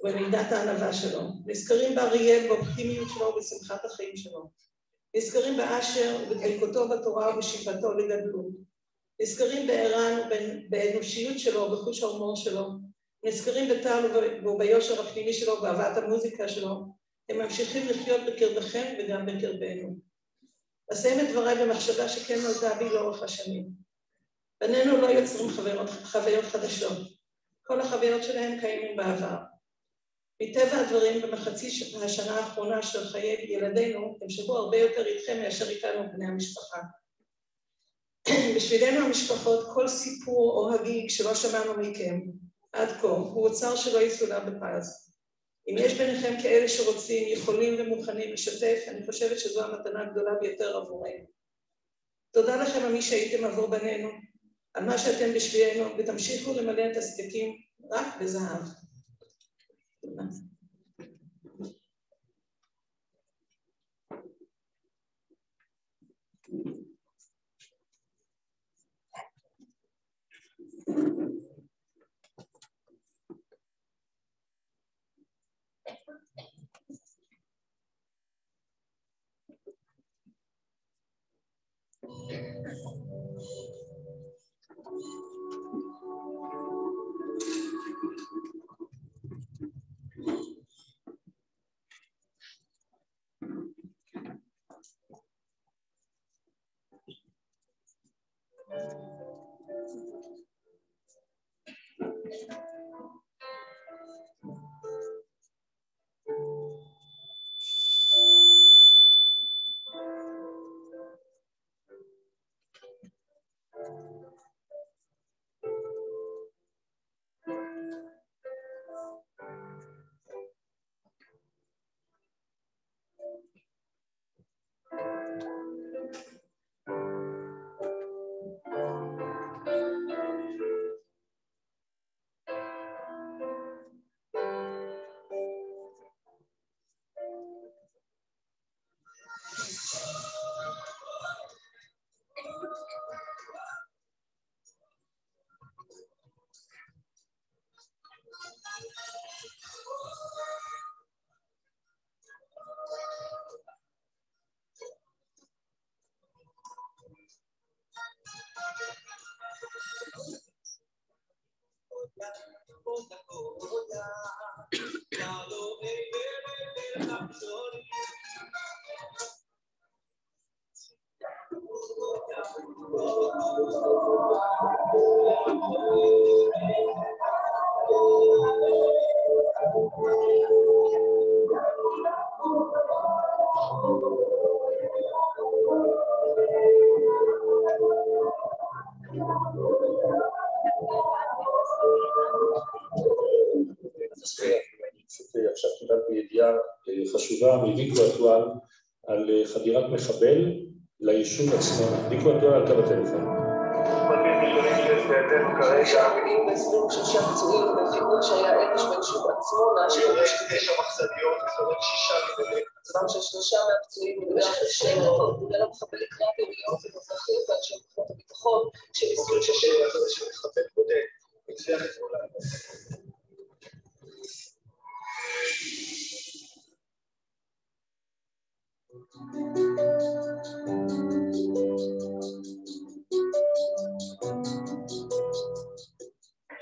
S7: ובמידת הענווה שלו, נזכרים באריאל באופטימיות שלו ובשמחת החיים שלו, נזכרים באשר ובדבקותו בתורה ובשאיפתו לגדלות, נזכרים בערן ובאנושיות שלו ובחוש ההומור שלו, נזכרים בטעם וביושר הפנימי שלו ובאהבת המוזיקה שלו, הם ממשיכים לחיות בקרבכם וגם בקרבנו. אסיים את דבריי במחשבה שכן נולדה בי לאורך השנים. בנינו לא יוצרים חוויות חדשות. כל החוויות שלהם קיימים בעבר. מטבע הדברים במחצי השנה האחרונה של חיי ילדינו, הם שבו הרבה יותר איתכם מאשר איתנו בני המשפחה. בשבילנו המשפחות, כל סיפור או הגיג שלא שמענו מכם, עד כה, הוא אוצר שלא יסולא בפז. אם יש ביניכם כאלה שרוצים, יכולים ומוכנים לשתף, אני חושבת שזו המתנה הגדולה ביותר עבורנו. תודה לכם על מי שהייתם עבור בנינו, על מה שאתם בשבילנו, ותמשיכו למלא את הסדקים רק בזהב. תודה.
S8: עכשיו קיבלתי ידיעה חשובה מוויקו אטואל על חדירת מחבל ליישוב עצמו. ויקו אטואל על קו הטלפון.
S9: עכשיו מגיעים ל-26 פצועים בפיגוע שהיה אמש ביישוב עצמונה, שיש 9 מחסניות, 6 מבנים. מצבם של 3 מהפצועים בגלל המחבל לקראת יריות ומזרחים ואנשי כוחות הביטחון שניסו לששת מהצד של מחבל בודד. הצליח את כולם.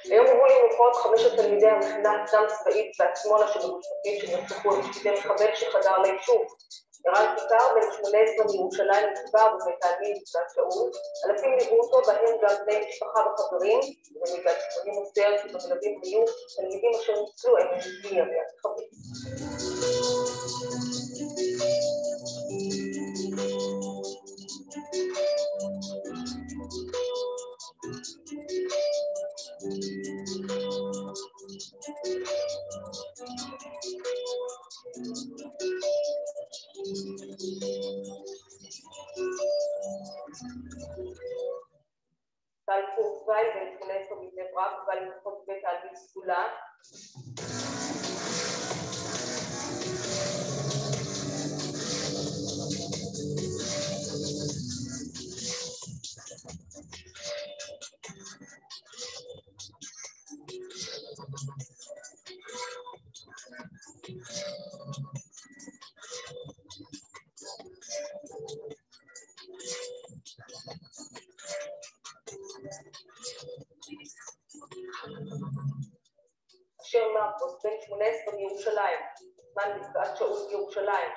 S9: היום הובאו למנוחות 5 תלמידי המכינה הקדם צבאית בעצמונה שבגוש-קטיף שנרצחו בידי מחבל שחדר ליישוב. ערן פיטר בן 18 מירושלים נקבר בבית העלמין בגבעת שאול. אלפים ליוו אותו, בהם גם בני משפחה וחברים, ומגעת צפונים מוסר כי במלווים היו תלמידים אשר ניצלו אמש מיריית מחבל. טל פורצוויל בן 18 מבני ברק רב ובא לפחות בית העלמין סגולה. אשר מרקוס, בן 18 מירושלים, זמן מפגעת שאול בירושלים.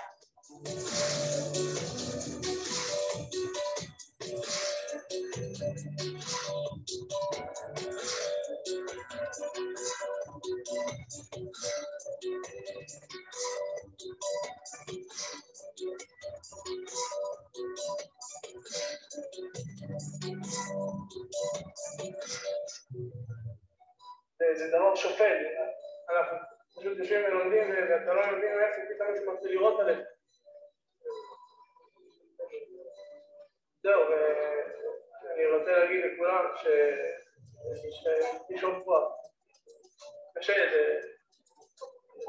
S10: זה דבר שופט, אנחנו פשוט יושבים ולומדים ואתה לא יודעים איך פתאום אתה מתחיל לראות עליהם. זהו, ואני רוצה להגיד לכולם שתשאול פה. קשה,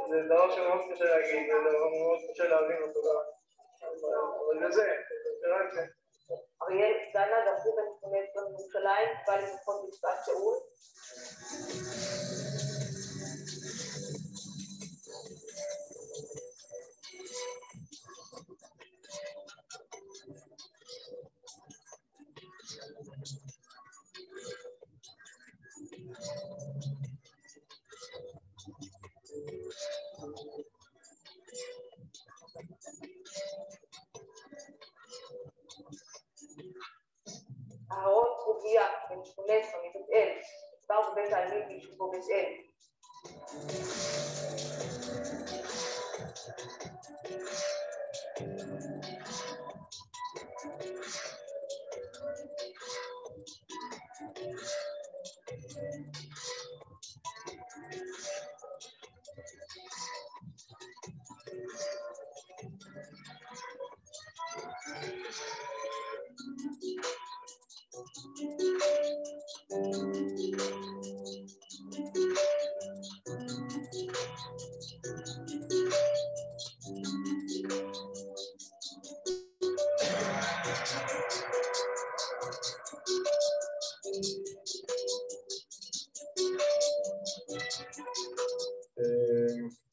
S10: זה דבר שמאוד קשה להגיד, זה דבר מאוד קשה להבין אותו גם. אבל זה, תראה את זה.
S9: אריאל דנה, דרכו בן 18 מירושלים, בא לפחות מפגעת שאול. אהרון קרוביה, בן 18 מבית אל, נקבר בבית העלמין ביישובו בית אל.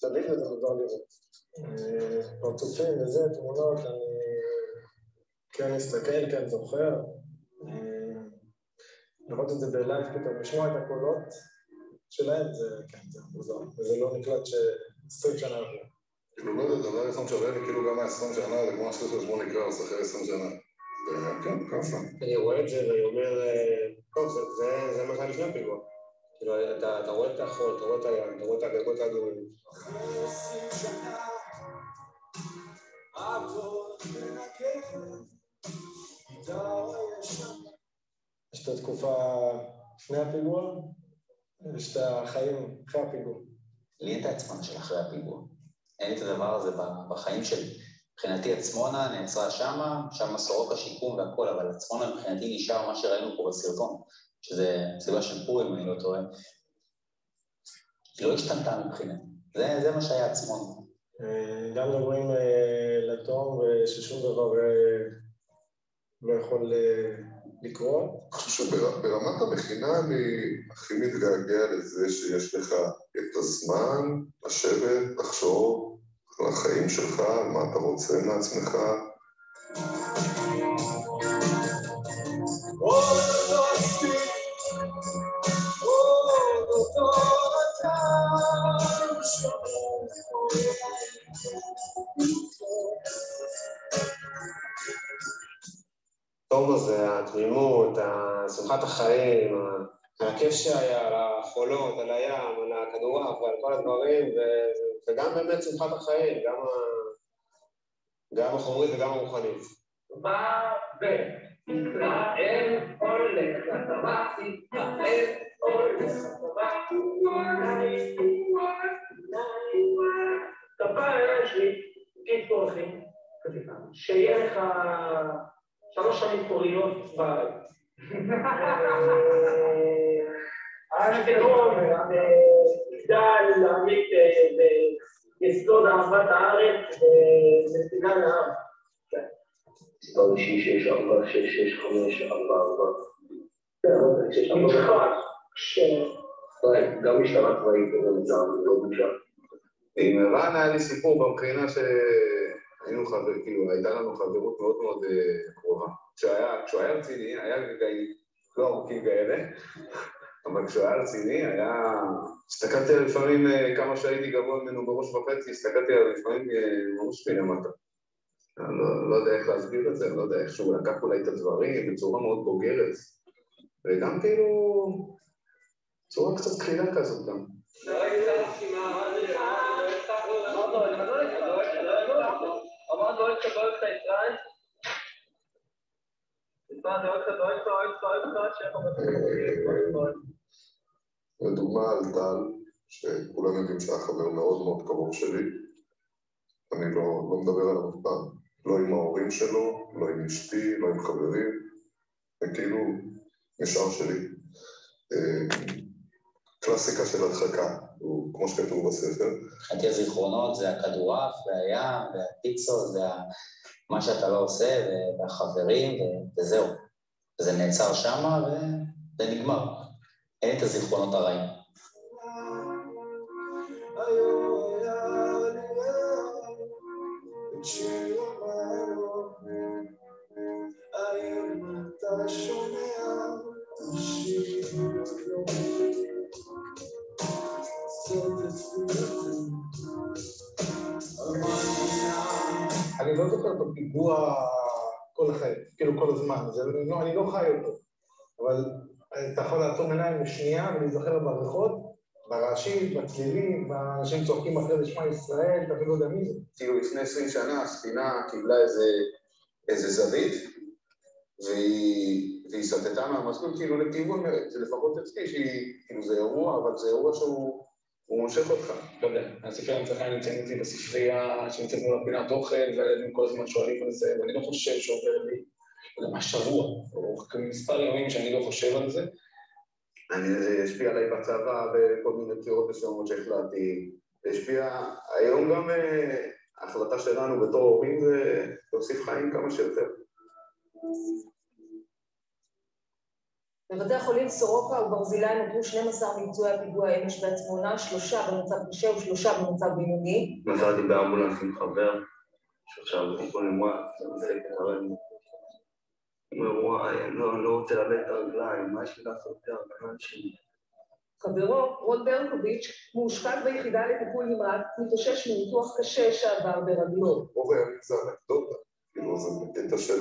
S4: תמיד זה מוזר לראות. פרצופים וזה, תמונות, אני כן מסתכל, כן זוכר. לראות את זה בלייב פתאום, לשמוע את הקולות שלהם, זה כן, זה מוזר. וזה לא נקלט ש20 שנה עברו.
S11: כאילו לא יודע, דבר ראשון שווה לי, כאילו גם 20 שנה, זה כמו השיר של שמוני קראוס אחרי 20 שנה. כן, ככה. אני רואה את זה ואני אומר, טוב, זה מה שהיה לפני הפיגוע. כאילו, אתה רואה את החול, אתה רואה את הים, אתה רואה את הגגות האדומים.
S4: יש את התקופה לפני הפיגוע, יש את החיים אחרי הפיגוע.
S12: לי את העצמונה של אחרי הפיגוע. אין לי את הדבר הזה בחיים שלי. מבחינתי עצמונה נעצרה שם סורוקה שיקום והכל, אבל עצמונה מבחינתי נשאר מה שראינו פה בסרטון, שזה סיבה של פורים, אני לא טועה. היא לא השתנתה מבחינתי. זה מה שהיה עצמונה.
S4: גם מדברים לתום וששום דבר לא יכול לקרות.
S11: אני חושב שברמת המכינה אני הכי מתגעגע לזה שיש לך את הזמן לשבת, לחשוב על החיים שלך, על מה אתה רוצה מעצמך.
S2: טוב הזה, התמימות, שמחת החיים, הכיף שהיה על החולות, על הים, על הכדורעף ועל כל הדברים, וגם באמת שמחת החיים, גם החומרית וגם הרוחנית.
S10: ישראל הולך לצבא, ישראל הולך לצבא, כפיים יש לי, קיצור אחי, שיהיה לך 3 שנים פוריות בבית. הטרור מגדל להעמיק ביסוד אהבת הארץ ונתינה לעם.
S13: מספר אישי 64645. גם משטרה צבאית לא בושה.
S11: עם ערן היה לי סיפור במכינה שהיינו חברים, כאילו הייתה לנו חברות מאוד מאוד קרובה. כשהוא היה רציני, היה רגעים לא ארוכים כאלה, אבל כשהוא היה רציני, הסתכלתי עליו לפעמים כמה שהייתי גבוה ממנו בראש וחצי, הסתכלתי עליו לפעמים ממש מלמטה. לא יודע איך להסביר את זה, לא יודע איך שהוא לקח אולי את הדברים בצורה מאוד בוגרת, וגם כאילו צורה קצת תחילה כזאת גם.
S14: לדוגמה על טל, שכולם יודעים שהיה חבר מאוד מאוד קרוב שלי, אני לא מדבר עליו אף פעם, לא עם ההורים שלו, לא עם אשתי, לא עם חברים, וכאילו נשאר שלי. קלאסיקה של הדחקה, כמו שכתוב בספר.
S12: מבחינתי הזיכרונות זה הכדורעף והים והפיצות, זה מה שאתה לא עושה והחברים וזהו. זה נעצר שמה וזה נגמר. אין את הזיכרונות הרעים.
S15: אני לא זוכר את הפיגוע כל החיים, כאילו כל הזמן, אני לא חי אותו, אבל אתה יכול לעצום עיניים לשנייה ולהיזכר בריחות, ברעשים, בצלילים, באנשים צוחקים אחרי זה שמע ישראל, אתה לא יודע מי זה.
S11: כאילו לפני 20 שנה הספינה קיבלה איזה זווית, והיא סטטה מהמסלול כאילו לכיוון, זה לפחות אצלי כאילו זה אירוע, אבל זה אירוע שהוא מושך אותך.
S2: לא יודע, הספרי ההנצחה נמצאים איתי בספרייה שנמצאת מול הפינת אוכל, והילדים כל הזמן שואלים על זה, ואני לא חושב שעובר לי, לא יודע, מה שבוע, או מספר ימים שאני לא חושב על זה.
S11: זה השפיע עליי בצבא בכל מיני בחירות מסוימות שהחלטתי, זה השפיע היום גם ההחלטה שלנו בתור הורים זה להוסיף חיים כמה שיותר.
S9: בבתי החולים סורוקה וברזילי נותרו 12 מפצועי הפיגוע אמש בעצמונה, 3 במצב קשה ו3 במצב בינוני.
S13: נסעתי באמבולנס עם חבר, שעכשיו הוא נמרץ, הוא אומר, וואי, אני לא רוצה לאבד את הרגליים, מה יש לי לעשות את הרגליים שלי?
S9: חברו, רון ברקוביץ', מאושפז ביחידה לטיפול נמרץ, מתאושש מניתוח קשה שעבר ברגלו.
S14: רוב הימים זה אנקדוטה, כאילו זה בקטע של,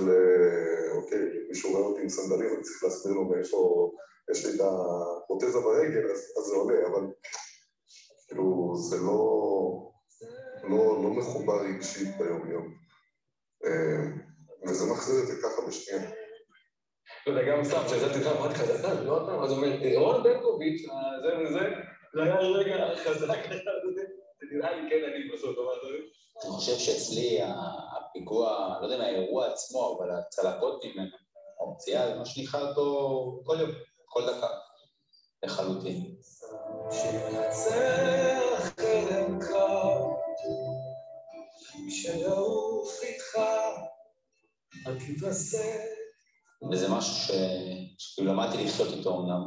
S14: אוקיי, מישהו רואה אותי עם סנדלים, אני צריך להסביר לו מאיפה יש לי את הפרוטזה ברגל, אז זה עולה, אבל כאילו זה לא מחובר רגשית ביום יום. וזה מחזיר את זה ככה בשנייה.
S2: לא יודע, גם סתם, כשהזדתי לך, אמרתי לך, זה לא אותם, אז הוא אומר, רון ברקוביץ', זה וזה, זה היה רגע חזק, זה נראה לי כן אני בסוף,
S12: אני חושב שאצלי הפיגוע, לא יודע מה האירוע עצמו, אבל הצלקות ממנו, הפציעה, זה מה שנכלל אותו כל יום, כל דקה, לחלוטין.
S16: שנצח חלם קר, שיעוף איתך, על כבשת.
S12: וזה משהו שכאילו למדתי לחיות איתו אומנם,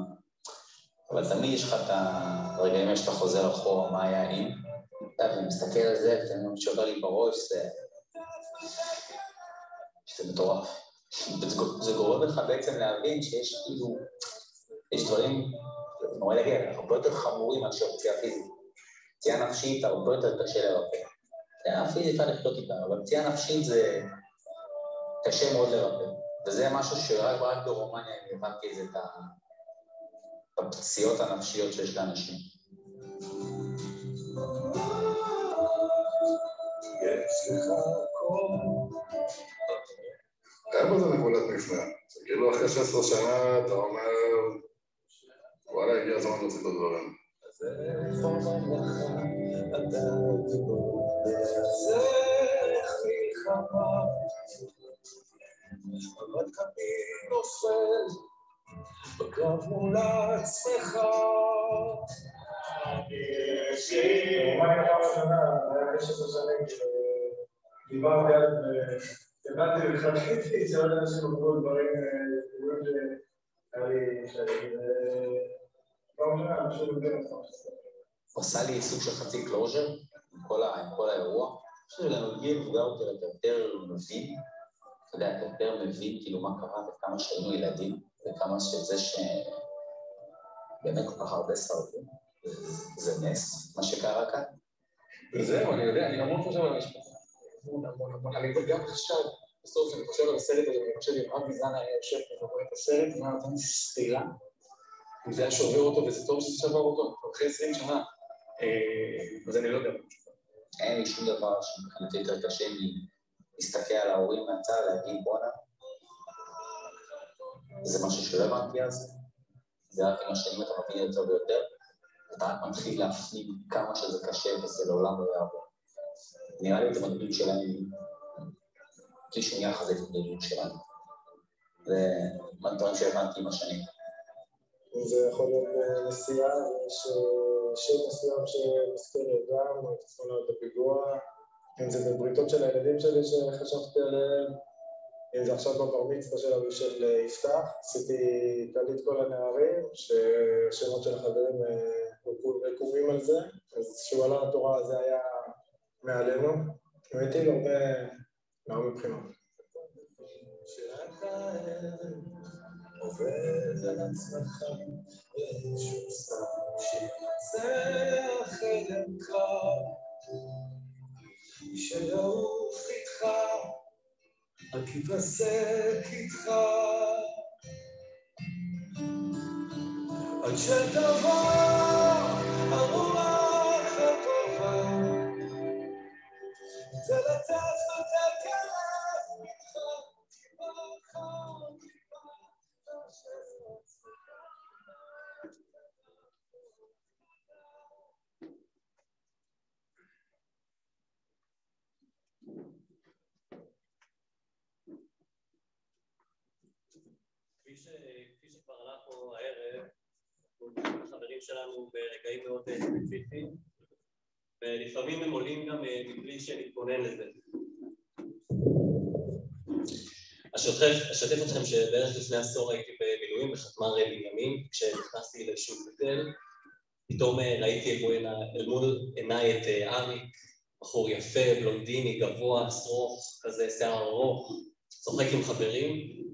S12: אבל תמיד יש לך את הרגעים שאתה חוזר אחורה, מה היה אם, ואני מסתכל על זה, ותמיד שובר לי בראש, זה מטורף. זה גורם לך בעצם להבין שיש כאילו, יש דברים, נורא להגיד, הרבה יותר חמורים מאשר פציעה פיזית. פציעה נפשית הרבה יותר קשה לרפא. פציעה פיזית אפשר לחיות איתה, אבל פציעה נפשית זה קשה מאוד לרפא. וזה משהו שרק ברומניה אני הבנתי את זה, את הפציעות הנפשיות שיש לאנשים.
S14: היה בזה נקודת מפנה. כאילו אחרי 16 שנה אתה אומר, וואלה, הגיע הזמן להוציא את הדברים.
S16: אבל תמיד נופל בקרב מול עצמך.
S10: דיברתי על ידעתי וחלחיתי שעוד אנשים עברו דברים
S12: הוא עשה לי סוג של חצי קלוז'ר עם כל האירוע. עכשיו לנוגעים מבוגר אותי יותר מבין, אתה יודע, יותר מבין כאילו מה קרה וכמה שהיינו ילדים וכמה שזה שבאמת כל כך הרבה שרדים. זה נס, מה שקרה כאן.
S2: וזהו, אני יודע, אני המון חושב על המשפחה. אני גם עכשיו, בסוף אני חושב על הסרט הזה, אני חושב אם אבי זנה היה יושב ורואה את הסרט, הוא היה נותן סתירה, אם זה היה שובר אותו, וזה טוב שזה שבר אותו, אחרי 20 שנה, אז אני לא יודע.
S12: אין לי שום דבר שמבחינתי יותר קשה להסתכל על ההורים מהצד, להגיד בונה. זה משהו שלא הבנתי אז, זה רק עם השנים אתה מבין יותר ויותר, אתה רק מתחיל להפנים כמה שזה קשה וזה לעולם לא יעבור. נראה לי את המדברים שלנו, בלי שום יחד את המדברים שלנו. זה דברים שהבנתי עם השנים.
S15: זה יכול להיות נסיעה, יש שיר מסוים שמזכיר לי גם, תצפונו את הפיגוע, אם זה בבריתות של הילדים שלי שחשבתי עליהם, אם זה עכשיו בבר מצווה של יפתח, עשיתי קליט כל הנערים, שהשמות של החברים קוראים על זה, אז כשהוא עלה לתורה זה היה מעלינו, והייתי לו הרבה מבחינות.
S16: עובד על עצמך, ואין שום סתם שינצח אליך, שיעוף איתך, רק יתעסק איתך, עד שתבוא הרוח הטובה, תלטף ותקרב איתך, תימך
S1: כפי שכבר עלה פה הערב, החברים שלנו ברגעים מאוד ספציפיים, ולפעמים הם עולים גם מבלי שנתכונן לזה. אשתף אתכם שבערך לפני עשור הייתי במילואים בחטמ"ר בנימין, כשנכנסתי ליישוב בית-אל, פתאום ראיתי אל מול עיניי את אריק, בחור יפה, בלונדיני, גבוה, שרוך, כזה שיער ארוך, צוחק עם חברים.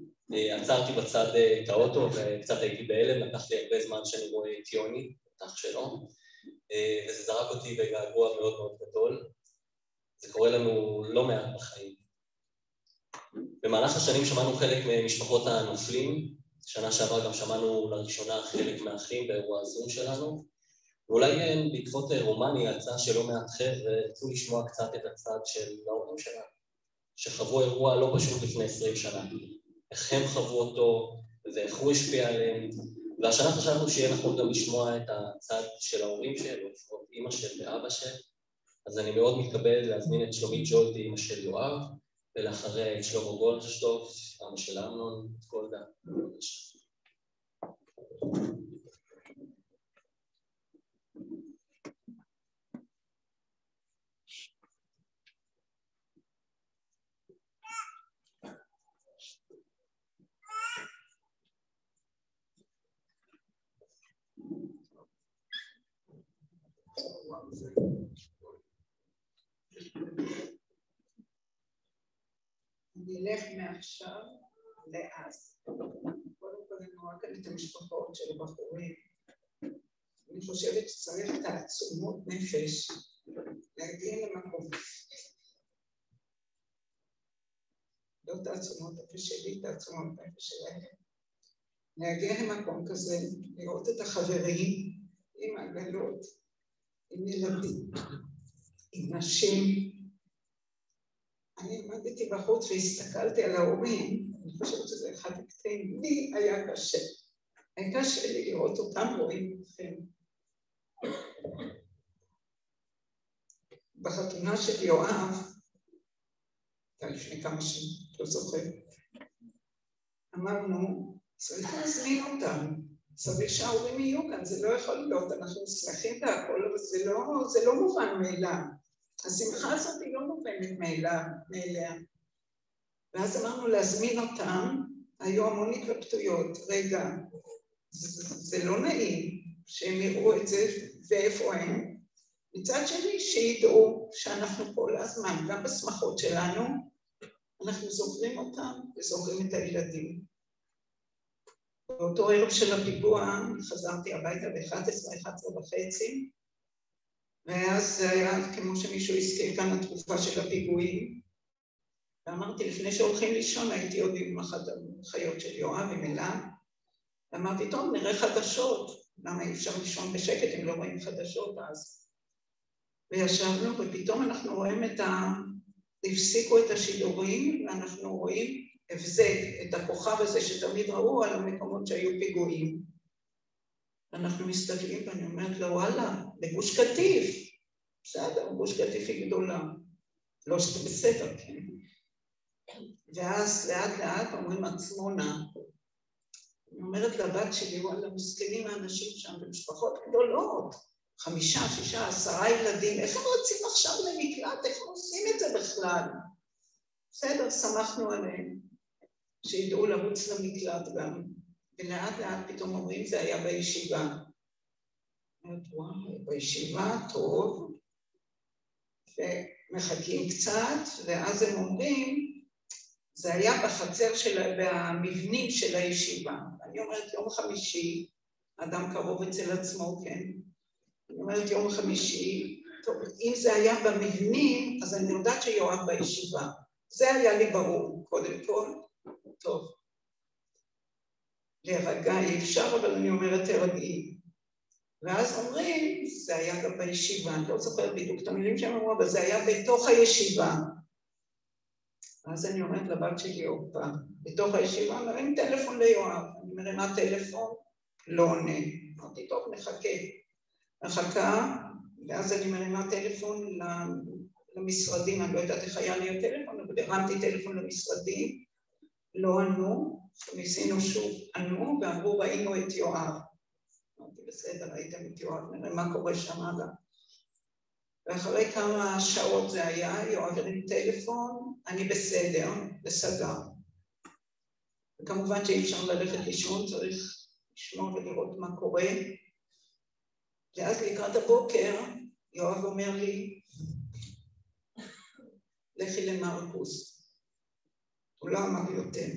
S1: עצרתי בצד את האוטו וקצת הייתי בהלם, לקח לי הרבה זמן שאני רואה את יוני, את אח שלו, וזה זרק אותי בגעגוע מאוד מאוד גדול. זה קורה לנו לא מעט בחיים. במהלך השנים שמענו חלק ממשפחות הנופלים, שנה שעברה גם שמענו לראשונה חלק מהאחים באירוע הזום שלנו, ואולי בעקבות רומניה יצא שלא מעט חבר'ה רצו לשמוע קצת את הצד של ההורים שלנו, שחוו אירוע לא פשוט לפני 20 שנה. איך הם חוו אותו ואיך הוא השפיע עליהם, והשנה חשבנו שיהיה נכון גם לשמוע את הצד של ההורים שלו, לפחות אמא של ואבא של, אז אני מאוד מתכבד להזמין את שלומית ג'ולדי, אמא של יואב, ולאחריה את שלמה גולדשטוף, אבא של אמנון, את גולדה.
S7: אני אלך מעכשיו לאז. קודם כל אני רואה כאן את המשפחות של הבחורים. אני חושבת שצריך תעצומות נפש להגיע למקום. לא תעצומות נפש שלי, תעצומות נפש שלהם. להגיע למקום כזה, לראות את החברים עם עגלות, עם ילדים, עם נשים. אני עמדתי בחוץ והסתכלתי על ההורים, אני חושבת שזה אחד הקטעים, לי היה קשה. היה קשה לי לראות אותם רואים אתכם. בחתונה של יואב, לפני כמה שנים, לא זוכר, אמרנו,
S17: צריך להזמין אותם. צריך שההורים יהיו כאן, זה לא יכול להיות, אנחנו שמחים והכל, אבל זה לא מובן מאליו. השמחה הזאת היא לא מובנת מאליה. ואז אמרנו להזמין אותם, היו המון התלבטויות, רגע, זה לא נעים שהם יראו את זה ואיפה הם. מצד שני, שידעו שאנחנו כל הזמן, גם בשמחות שלנו, אנחנו זוכרים אותם וזוכרים את הילדים. באותו ערב של הפיגוע, חזרתי הביתה ב-11 וחצי, ואז זה היה כמו שמישהו הזכיר כאן התקופה של הפיגועים, ואמרתי, לפני שהולכים לישון, הייתי עוד עם החיות של יואב, עם אלה, ואמרתי, טוב, נראה חדשות, למה אי אפשר לישון בשקט אם לא רואים חדשות אז? וישבנו, ופתאום אנחנו רואים הפסיקו את השידורים, ואנחנו רואים הבזק, את הכוכב הזה שתמיד ראו על המקומות שהיו פיגועים. אנחנו מסתכלים ואני אומרת לו, וואלה, בגוש קטיף. בסדר, גוש קטיף היא גדולה. לא שאתה בסדר, כן. ואז לאט לאט אומרים עצמונה. אני אומרת לבת שלי, וואלה, מסכנים האנשים שם במשפחות גדולות. 5, 6, 10 ילדים, איך הם רוצים עכשיו למקלט? איך הם עושים את זה בכלל? בסדר, שמחנו עליהם, שידעו לרוץ למקלט גם, ולאט לאט פתאום אומרים, זה היה בישיבה. אומרת, וואו, בישיבה, טוב, ומחכים קצת, ואז הם אומרים, זה היה בחצר במבנים של הישיבה. אני אומרת, יום חמישי, אדם קרוב אצל עצמו, כן? אני אומרת, יום חמישי, טוב, אם זה היה במבנים, אז אני יודעת שיואב בישיבה. זה היה לי ברור, קודם כל, טוב. להירגע אי אפשר, אבל אני אומרת, תרגעי. ואז אומרים, זה היה גם בישיבה, אני לא זוכרת בדיוק את המילים שהם אמרו, אבל זה היה בתוך הישיבה. אז אני אומרת לבת שלי עוד פעם, בתוך הישיבה, מרים טלפון ליואב, אני מרימה טלפון, לא עונה. אמרתי, טוב, נחכה, ואז אני מרימה טלפון למשרדים, אני לא יודעת איך היה לי הטלפון, אבל הרמתי טלפון למשרדים, לא ענו, ניסינו שוב, ענו, ואמרו, ראינו את יואב. אמרתי, בסדר, ראיתם את יואב, נראה מה קורה שם הלאה. ואחרי כמה שעות זה היה, יואב הרים טלפון, אני בסדר, בסדר. וכמובן שאי אפשר ללכת לישון, צריך לשמור ולראות מה קורה. ואז לקראת הבוקר, יואב אומר לי, לכי למרקוס. הוא לא אמר יותר.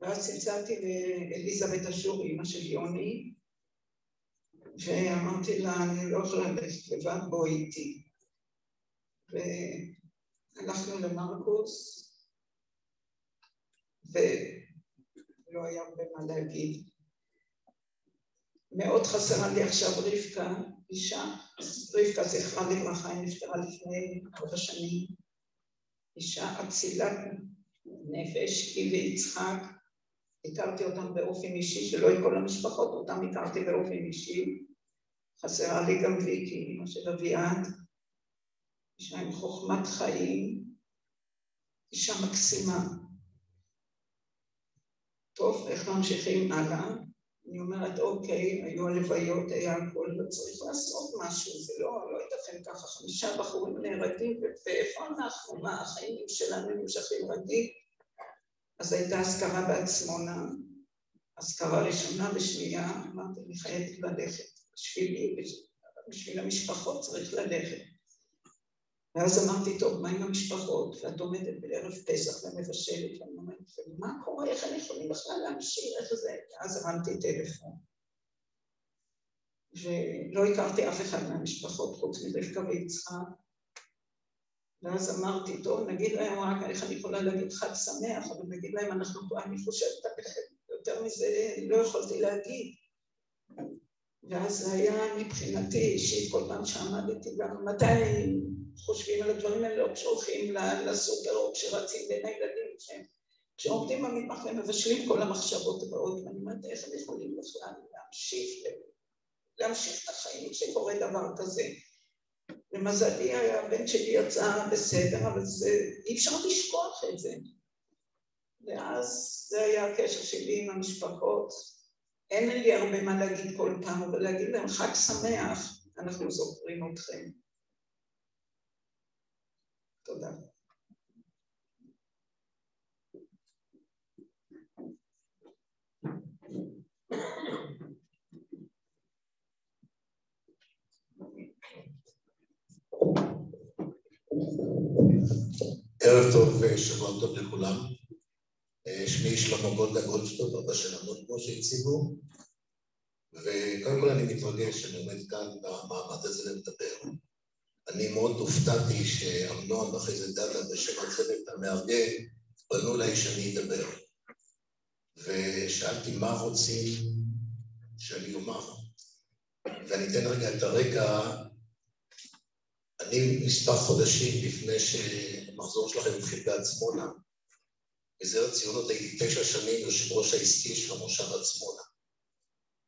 S17: ואז צלצלתי לאליזבת אשור, אמא של יוני, ואמרתי לה, אני לא יכולה ללכת לבד, בואי איתי. והלכנו למרקוס, ולא היה הרבה מה להגיד. מאוד חסרה לי עכשיו רבקה, אישה, רבקה זכרה לברכה, היא נפטרה לפני 4 שנים. אישה אצילת נפש, היא ויצחק, הכרתי אותם באופן אישי, שלא את כל המשפחות, אותם הכרתי באופן אישי. חסרה לי גם ויקי, אמא של אביעד, אישה עם חוכמת חיים, אישה מקסימה. טוב, איך ממשיכים הלאה? אני אומרת, אוקיי, היו הלוויות, היה הכל, וצריך לעשות משהו, זה לא ייתכן ככה, 5 בחורים נהרגים, ואיפה אנחנו, מה, החיים שלנו נמשכים רגיל? אז הייתה אזכרה בעצמונה, אזכרה ראשונה ושנייה, אמרתי, אני חייבת ללכת, בשביל המשפחות צריך ללכת. ואז אמרתי, טוב, מה עם המשפחות? ואת עומדת בערב פסח ומבשלת, ואני אומרת, מה קורה, איך אני יכולים בכלל להמשיך, איך זה? אז הרמתי טלפון. ולא הכרתי אף אחד מהמשפחות, חוץ מרבקה ויצחק. ואז אמרתי, טוב, נגיד להם רק איך אני יכולה להגיד חג שמח, אבל נגיד להם, אני חושבת, יותר מזה לא יכולתי להגיד. ואז זה היה מבחינתי אישית, כל פעם שעמדתי גם, מתי חושבים על הדברים האלה, או כשהולכים לסופר, או כשרצים בין הילדים, כשעומדים במטבח ומבשלים כל המחשבות הבאות, ואני אומרת, איך הם יכולים בכלל להמשיך את החיים כשקורה דבר כזה. למזלי, הבן שלי יצא בסדר, אבל אי אפשר לשכוח את זה. ואז זה היה הקשר שלי עם המשפחות. אין לי הרבה מה להגיד כל פעם, אבל להגיד להם חג שמח, אנחנו זוכרים אתכם. תודה.
S18: ערב טוב ושבוע טוב לכולם. שמי שלמה גולדה גולדשטוב, אבא של עמוד כמו שהציגו, וקודם כל אני מתרגש שאני עומד כאן במעמד הזה לדבר. אני מאוד הופתעתי שאמנון ואחרי זה דאדה בשם הצוות המארגן פנו אליי שאני אדבר. ושאלתי מה רוצים שאני אומר. ואני אתן רגע את הרקע. אני מספר חודשים לפני שהמחזור שלכם התחיל בעצמונה. בזר הציונות הייתי 9 שנים יושב ראש העסקי של המושב עצמונה.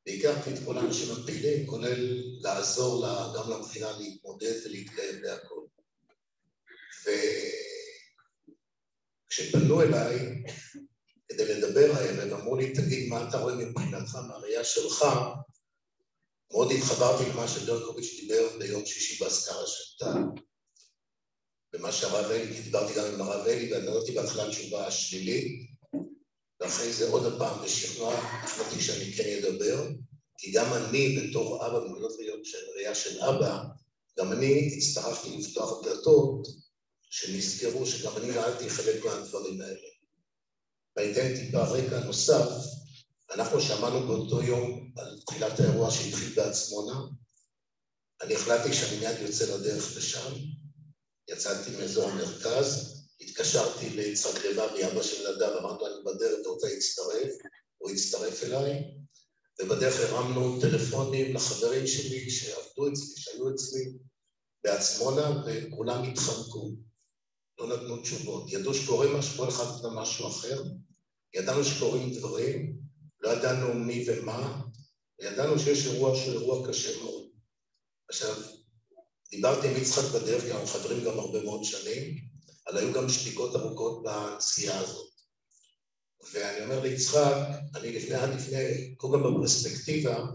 S18: והכרתי את כל האנשים הפעילים, כולל לעזור גם למכינה להתמודד ולהתקיים בהכל. וכשפנו אליי כדי לדבר הערב, אמרו לי, תגיד מה אתה רואה מבחינתך מהראייה שלך, מאוד התחברתי למה שברקוביץ' דיבר ביום שישי באזכרה של טל. במה שהרב אלי, דיברתי גם עם הרב אלי, ונתתי בהתחלה תשובה שלילית, ואחרי זה עוד פעם בשכנוע, החלטתי שאני כן אדבר, כי גם אני בתור אבא, במדינות ראייה של אבא, גם אני הצטרפתי לפתוח דלתות, שנזכרו שגם אני נעלתי חלק מהדברים האלה. ואני אתן טיפה רקע נוסף, אנחנו שמענו באותו יום על תחילת האירוע שהתחיל בעצמונה, אני החלטתי שאני מיד יוצא לדרך לשם, יצאתי מאזור המרכז, התקשרתי ליצחק לבבי, אבא של נדב, אמרתי לו, אני בדרך, אתה רוצה להצטרף? הוא הצטרף אליי, ובדרך הרמנו טלפונים לחברים שלי שעבדו אצלי, שהיו אצלי בעצמונה, וכולם התחמקו, לא נתנו תשובות. ידעו שקוראים משהו, כל אחד נתן משהו אחר, ידענו שקוראים דברים, לא ידענו מי ומה, וידענו שיש אירוע שהוא אירוע קשה מאוד. עכשיו, דיברתי עם יצחק בדרך, כי אנחנו חברים גם הרבה מאוד שנים, אבל היו גם שתיקות ארוכות בנסיעה הזאת. ואני אומר ליצחק, אני עד לפני, כל גם בפרספקטיבה,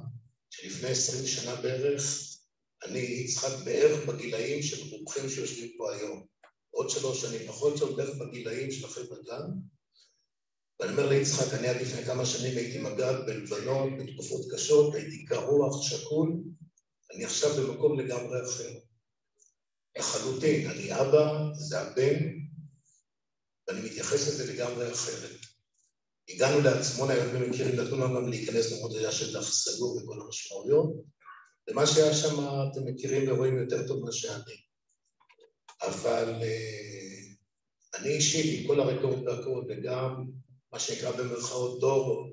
S18: שלפני 20 שנה בערך, אני יצחק בערך בגילאים של רובכם שיושבים פה היום. עוד 3 שנים, פחות שעוד בערך בגילאים של אחרי בגן. ואני אומר ליצחק, אני עד לפני כמה שנים הייתי מג"ד בלבנון, בתקופות קשות, הייתי קרוח, שקול, אני עכשיו במקום לגמרי אחר. לחלוטין, אני אבא, זה הבן, ואני מתייחס לזה לגמרי אחרת. הגענו לעצמונה, היום מכירים, נתנו לנו גם להיכנס למודליה של דף סגור וכל המשמעויות, ומה שהיה שם אתם מכירים ורואים יותר טוב מה שאני. אבל אני אישית, עם כל הרקעות והכל, וגם מה שנקרא במרכאות דור,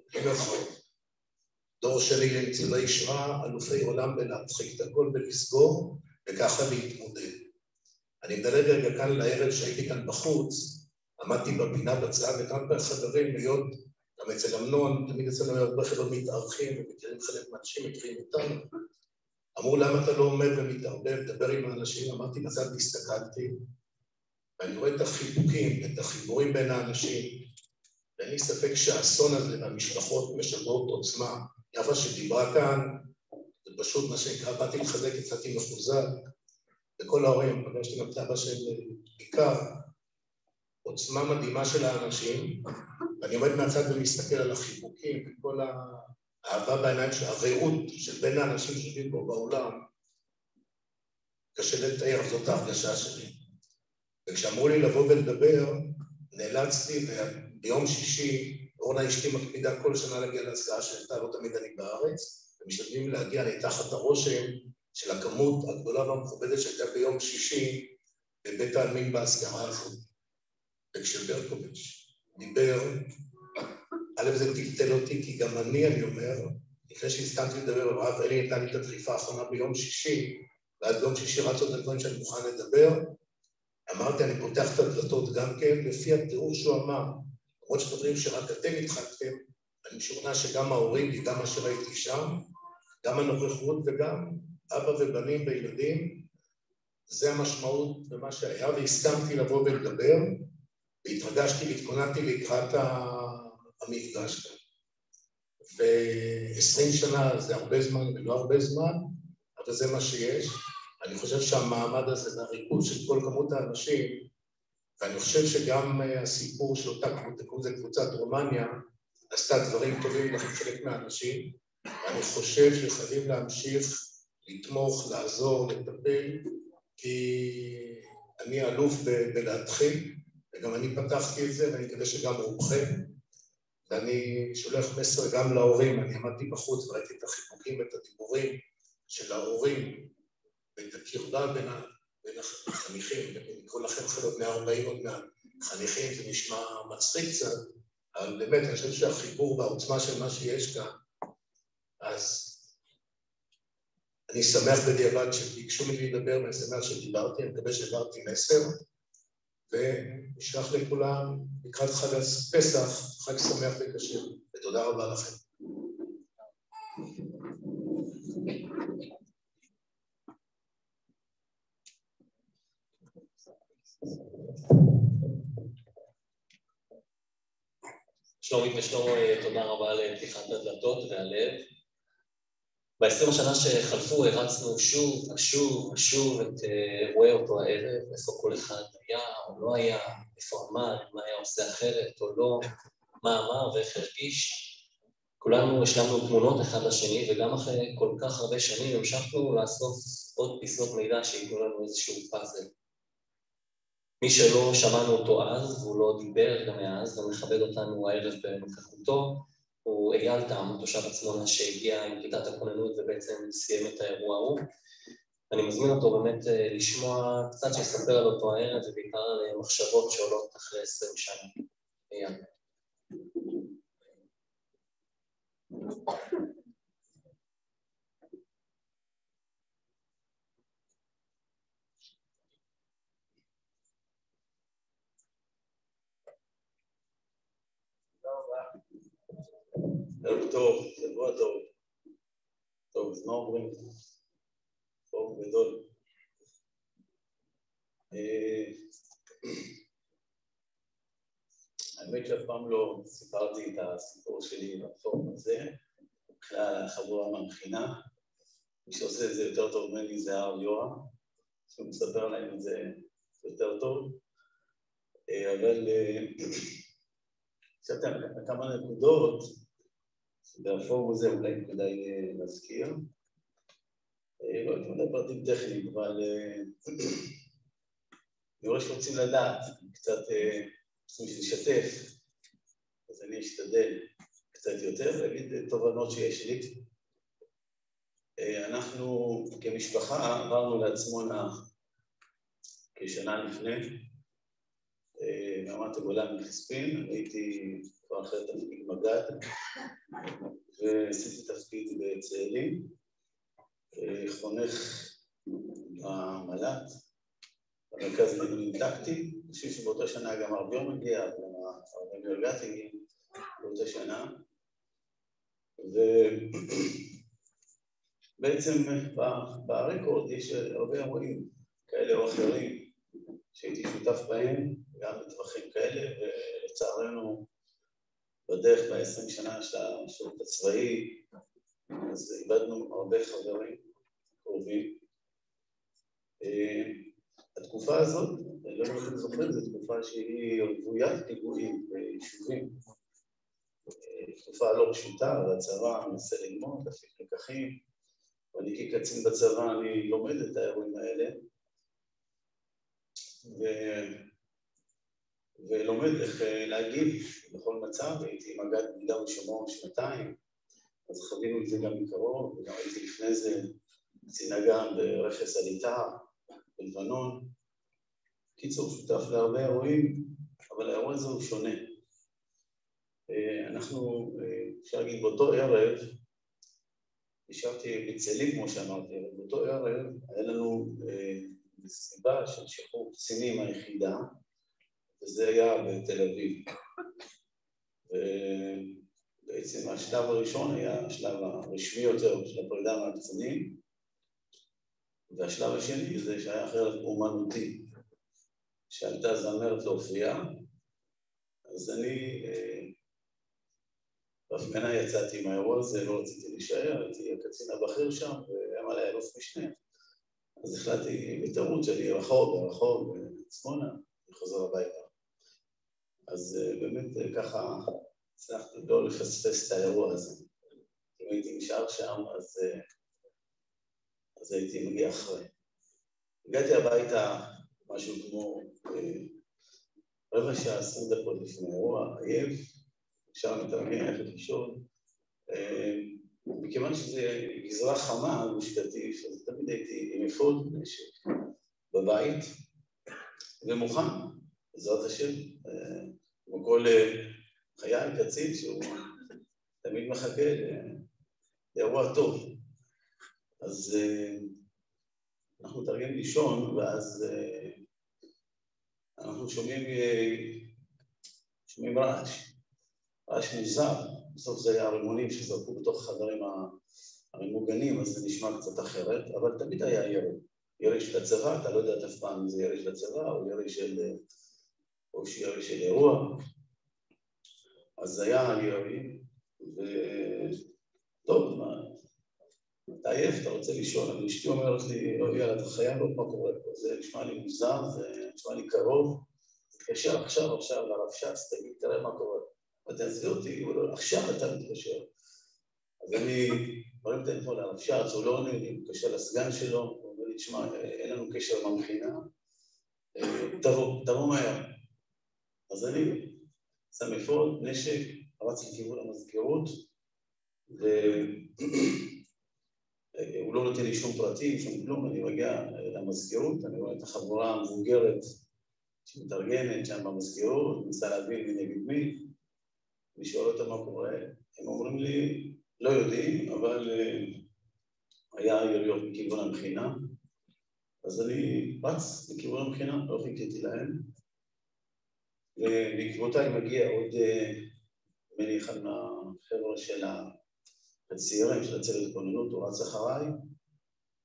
S18: דור שלי לניצולי ישרה, אלופי עולם בלהדחיק את הכל ולסגור, וככה להתמודד. אני מדלג רגע כאן לערב שהייתי כאן בחוץ, עמדתי בפינה בצד, וכאן בחדרים להיות, גם אצל אמנון, תמיד אצלנו היה הרבה חבר'ה מתארחים, ומכירים חלק מהאנשים, מכירים אותנו. אמרו, למה אתה לא עומד ומתערבב, מדבר עם האנשים? אמרתי, בצד הסתכלתי, ואני רואה את החיבוקים, את החיבורים בין האנשים, ואין לי ספק שהאסון הזה והמשפחות משדרות עוצמה. יפה שדיברה כאן, זה פשוט מה שנקרא, באתי לחזק, יצאתי מחוזק, וכל ההורים, פגשתי גם את אבא של עיקר, עוצמה מדהימה של האנשים, ואני עומד מהצד ומסתכל על החיבוקים, וכל האהבה בעיניים של הרעות של בין האנשים שיושבים פה באולם, קשה לתאר, זאת ההרגשה שלי. וכשאמרו לי לבוא ולדבר, נאלצתי, ביום שישי, אורנה אשתי מקפידה כל שנה להגיע להזכרה שהייתה, לא תמיד אני בארץ, ומשתדלים להגיע תחת הרושם של הכמות הגדולה והמכובדת שהייתה ביום שישי בבית העלמין בהזכרה הזאת. וכשברקוביץ' דיבר, א' זה טלטל אותי, כי גם אני אומר, לפני שהסכמתי לדבר, הרב אלי נתן לי את הדחיפה האחרונה ביום שישי, ועד ביום שישי רצו את הדברים שאני מוכן לדבר, אמרתי, אני פותח את הדלתות גם כן, לפי התיאור שהוא אמר, למרות שדברים שרק אתם התחלתם, אני משוכנע שגם ההורים, כי גם מה שראיתי שם, גם הנוכחות וגם אבא ובנים וילדים, זה המשמעות במה שהיה, והסכמתי לבוא ולדבר, והתרגשתי והתכוננתי לקראת המפגש כאן. ו20 שנה זה הרבה זמן ולא הרבה זמן, אבל זה מה שיש. אני חושב שהמעמד הזה זה הריכוז של כל כמות האנשים, ואני חושב שגם הסיפור של אותה קבוצת רומניה, עשתה דברים טובים לחלק מהאנשים, ואני חושב שחייבים להמשיך, לתמוך, לעזור, לטפל, כי אני אלוף בלהתחיל, וגם אני פתחתי את זה, ואני מקווה שגם רובכם, ואני שולח מסר גם להורים, אני עמדתי בחוץ וראיתי את החיבוקים ואת הדיבורים של ההורים, ואת הקרבה בין החניכים, ולקרוא לכם חלות 140 עוד מהחניכים, זה נשמע מצחיק קצת, אבל באמת אני חושב שהחיבור והעוצמה של מה שיש כאן, אז אני שמח בדיעבד שביקשו ממני לדבר, ואני שמח שדיברתי, אני מקווה שהעברתי מסר, ונשלח לכולם לקראת חג פסח, חג שמח וכשר, ותודה רבה לכם.
S3: שלומית ושלמה, תודה רבה לפתיחת הדלתות והלב. ב-20 השנה שחלפו הרצנו שוב את אירועי אותו הערב, איפה כל אחד היה או לא היה, איפה עמד, מה היה עושה אחרת או לא, מה אמר ואיך הרגיש. כולנו השלמנו תמונות אחד לשני, וגם אחרי כל כך הרבה שנים המשכנו לאסוף עוד פיסות מידע שייתנו לנו איזשהו פאזל. מי שלא שמענו אותו אז, והוא לא דיבר גם מאז, ומכבד אותנו הערב בנוכחותו, הוא אייל תם, תושב עצמונה שהגיע עם כיתת הכוננות ובעצם סיים את האירוע ההוא. אני מזמין אותו באמת לשמוע קצת שיספר על אותו הערב, ובעיקר על מחשבות שעולות אחרי 20 שנה. אייל.
S19: ערב טוב, שבוע טוב. טוב, אז מה אומרים? טוב, גדול. האמת שאף פעם לא סיפרתי את הסיפור שלי בפורום הזה, בכלל החבורה מהמכינה. מי שעושה את זה יותר טוב ממני זה הרב יורם, שהוא מספר להם את זה יותר טוב. אבל קצת כמה נקודות, והפורום הזה אולי כדאי להזכיר. לא הייתי מדי פרטים טכניים, אבל אני רואה שרוצים לדעת, קצת לשתף, אז אני אשתדל קצת יותר, להגיד תובנות שיש לי. אנחנו כמשפחה עברנו לעצמונה כשנה לפני, ברמת הגולן מחספין, הייתי כבר אחרי תפקיד מג"ד, ועשיתי תפקיד בצאלים, חונך במל"ט, במרכז לימודים טקטי. אני חושב שבאותה שנה גם הרב יום הגיע, הרב מרגת הגיע באותה שנה, ובעצם ברקורד יש הרבה אירועים כאלה או אחרים שהייתי שותף בהם, גם בטווחים כאלה, ולצערנו בדרך ב-20 שנה של השירות הצבאי, אז איבדנו הרבה חברים קרובים. התקופה הזאת, אני לא יודע אם אתם זוכרים, זו תקופה שהיא רוויית פיגועים ביישובים. תקופה לא פשוטה, והצבא מנסה ללמוד, להפיק לקחים, ואני כקצין בצבא, אני לומד את האירועים האלה, ולומד איך להגיב בכל מצב. הייתי מג"ד ביהודה ושומרון 2 אז חווינו את זה גם מקרוב, וגם הייתי לפני זה קצין אג"ם ברכס הליטר, בלבנון. קיצור, שותף להרבה אירועים, אבל האירוע הזה הוא שונה. אנחנו, אפשר להגיד, באותו ערב, נשארתי בצאלים, כמו שאמרתי, אבל באותו ערב היה לנו מסיבה של שחרור קצינים מהיחידה, וזה היה בתל אביב. ובעצם השלב הראשון היה השלב הרשמי יותר של הפרידה מהקצינים, והשלב השני זה שהיה אחרת אומנותי, שעלתה זמרת להופיע, אז אני בהפגנה יצאתי מהאירוע הזה, לא רציתי להישאר, הייתי הקצין הבכיר שם, והיה עלי אלוף משנה. אז החלטתי בטעות שאני רחוב, בצפונה, אני חוזר הביתה. אז באמת ככה הצלחתי לא לפספס את האירוע הזה. אם הייתי נשאר שם, אז הייתי מגיע אחרי. הגעתי הביתה משהו כמו רבע שעה, 20 דקות לפני האירוע, עייף, אפשר מתארגן ללכת לישון. מכיוון שזו גזרה חמה, גוש קטיף, אז תמיד הייתי עם אפוד נשק בבית, ומוכן, בעזרת השם, כמו כל חייל קצין שהוא תמיד מחכה לאירוע טוב. אז אנחנו מתארגנים לישון, ואז אנחנו שומעים רעש מוזר. בסוף זה היה הרימונים שזרקו בתוך החדרים הממוגנים, אז זה נשמע קצת אחרת, אבל תמיד היה ירי של הצבא, אתה לא יודע אף פעם אם זה ירי של הצבא או ירי של אירוע. אז היה ירי, וטוב, אתה עייף, אתה רוצה לישון, אבל אשתי אומרת לי, יאללה, אתה חייב לראות מה קורה פה, זה נשמע לי מוזר, זה נשמע לי קרוב, תתקשר עכשיו לרב ש"ס, תגיד, תראה מה קורה. ותעזבי אותי, עכשיו אתה מתקשר. אז אני מרים את הטלפון לרב ש"ס, הוא לא עונה לי, אני מתקשר לסגן שלו, הוא אומר לי, תשמע, אין לנו קשר במכינה, תבוא מהר. אז אני שם אפוד, נשק, רץ לכיוון המזכירות, והוא לא נותן לי שום פרטים, שום כלום, אני מגיע למזכירות, אני רואה את החבורה המבוגרת שמתארגנת שם במזכירות, מנסה להבין מי נגד מי, אני שואל אותם מה קורה, הם אומרים לי, לא יודעים, אבל היה יריות מכיוון המכינה, אז אני רץ לכיוון המכינה, לא חיכיתי להם, ובעקבותיי מגיע עוד מני אחד מהחבר'ה של הצעירים של הצוות הכוננות, הוא רץ אחריי,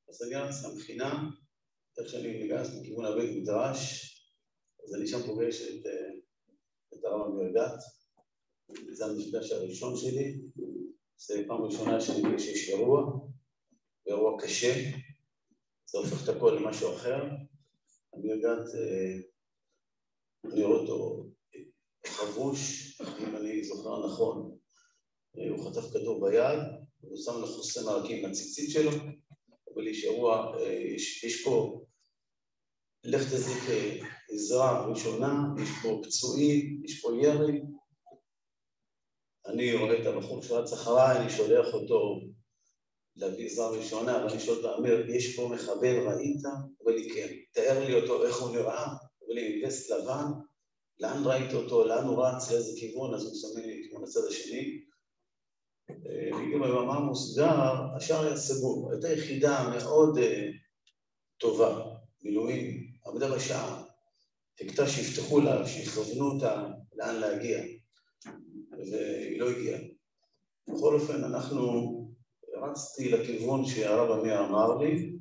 S19: אז אני רץ למכינה, איך שאני ניגש לכיוון הבית מדרש, אז אני שם פוגש את הרב המרגת, זה המפגש הראשון שלי, זה פעם ראשונה שאני מבין שיש אירוע קשה, זה הופך את הכל למשהו אחר, המרגת, אני רואה אותו חבוש, אם אני זוכר נכון, הוא חטף כדור ביד, הוא שם לו חוסם הרקים לציצית שלו, אבל יש אירוע, יש פה לך תזיק עזרה ראשונה, יש פה פצועים, יש פה ירי. אני רואה את הבחור שרץ אחריי, אני שולח אותו להביא עזרה ראשונה, ואני שואל אותו, אמיר, יש פה מחבל, ראית? אבל לי כן, תאר לי אותו, איך הוא נראה, אבל לי עם וסט לבן, לאן ראית אותו, לאן הוא רץ, לאיזה כיוון, אז הוא מסמן לי כיוון הצד השני. בגלל במאמר מוסגר, השאר היה סגור, הייתה יחידה מאוד טובה, מילואים, עבדה בשעה, חיכתה שיפתחו לה, שיכוונו אותה לאן להגיע, והיא לא הגיעה. בכל אופן, רצתי לכיוון שהרב אמיר אמר לי,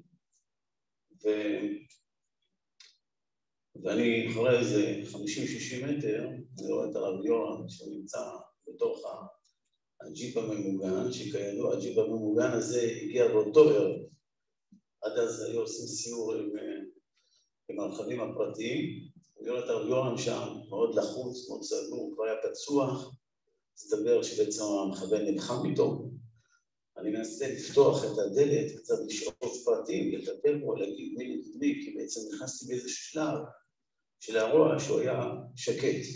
S19: ואני אחרי איזה 50-60 מטר, אני רואה את הרב יורם שנמצא בתוך הג'יפ הממוגן, שכידוע הג'יפ הממוגן הזה הגיע באותו ערב. עד אז היו עושים סיור עם הרכבים הפרטיים, אני רואה את הרב יורם שם, מאוד לחוץ, מאוד סגור, כבר היה פצוע, הסתבר שבעצם המחבל נלחם איתו. אני מנסה לפתוח את הדלת, קצת לשאוף פרטים, לטפל בו, להגיד מי נדמי, כי בעצם נכנסתי באיזה שלב של האירוע שהוא היה שקט.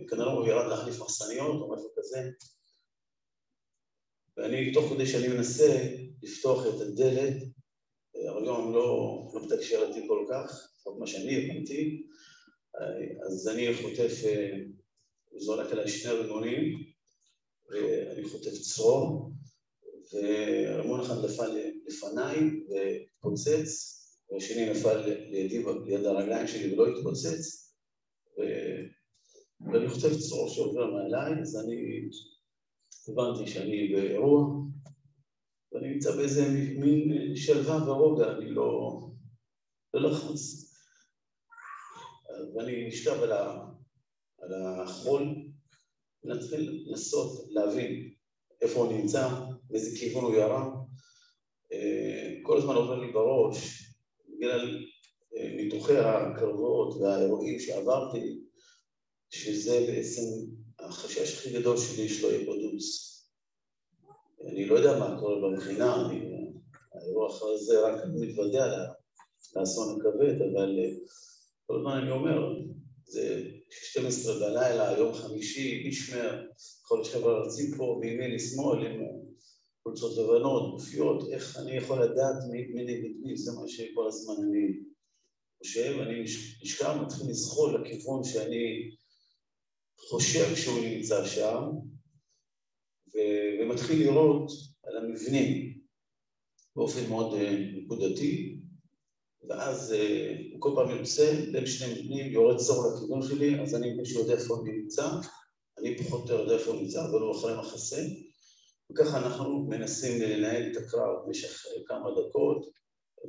S19: כנראה הוא ירד להחליף מחסניות או משהו כזה, ואני תוך כדי שאני מנסה לפתוח את הדלת, אבל היום לא מתקשר איתי כל כך, לפחות מה שאני הבנתי, אז אני חוטף, זורק עליי 2 רימונים, ואני חוטף צרור, ורימון אחד נפל לפניי והתפוצץ, והשני נפל ליד הרגליים שלי ולא התפוצץ, ואני חוטף צרור שעובר מעליי, אז אני הבנתי שאני באירוע, ואני נמצא באיזה מין שלווה ורוגע, אני לא לחוץ. ואני נשכב על החול, ונתחיל לנסות להבין איפה הוא נמצא, באיזה כיוון הוא ירה. כל הזמן עובר לי בראש, בגלל ניתוחי הקרבות והאירועים שעברתי, שזה בעצם החשש הכי גדול שלי שלא יהיה פודוס. אני לא יודע מה קורה במכינה, האירוע אחרי זה רק מתוודע לאסון הכבד, אבל כל הזמן אני אומר, זה 12 בלילה, יום חמישי, משמר, יכול לשבת ארצי פה, מימין לשמאל, עם חולצות לבנות, גופיות, איך אני יכול לדעת מי נגד מי, זה מה שכל הזמן אני חושב, אני נשכח, מתחיל לזחול לכיוון שאני חושב שהוא נמצא שם, ומתחיל לראות על המבנים באופן מאוד נקודתי, ואז הוא כל פעם יוצא בין שני מבנים, יורד צור לכיוון שלי, אז אני מישהו יודע איפה הוא נמצא, אני פחות יודע איפה הוא נמצא, אבל הוא אחרי מחסה, וככה אנחנו מנסים לנהל את הקרב במשך כמה דקות,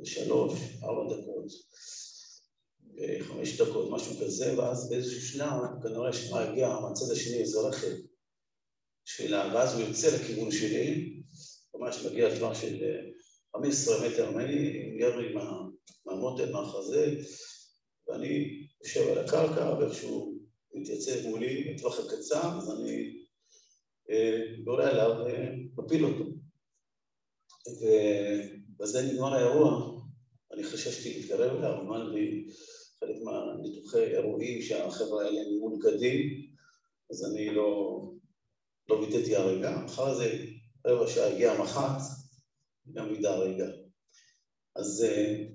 S19: 3, 4 דקות, 5 דקות, משהו כזה, ואז באיזשהו שלב, כנראה שמגיע מהצד השני איזה רכב שלה, ואז הוא יוצא לכיוון שלי, ממש מגיע לטווח של 15 מטר ממני, ירי מהמותן, מהחזה, ואני יושב על הקרקע, ואיכשהו מתייצב מולי בטווח הקצר, אז אני יורה עליו ומפיל אותו. ובזה נגמר האירוע, אני חששתי להתקרב אליו, אמר לי חלק מהניתוחי אירועים שהחבר'ה האלה מולכדים, אז אני לא ביטאתי הרגע, אחר זה רבע שעה הגיע המח"ט, גם ידע הרגע. אז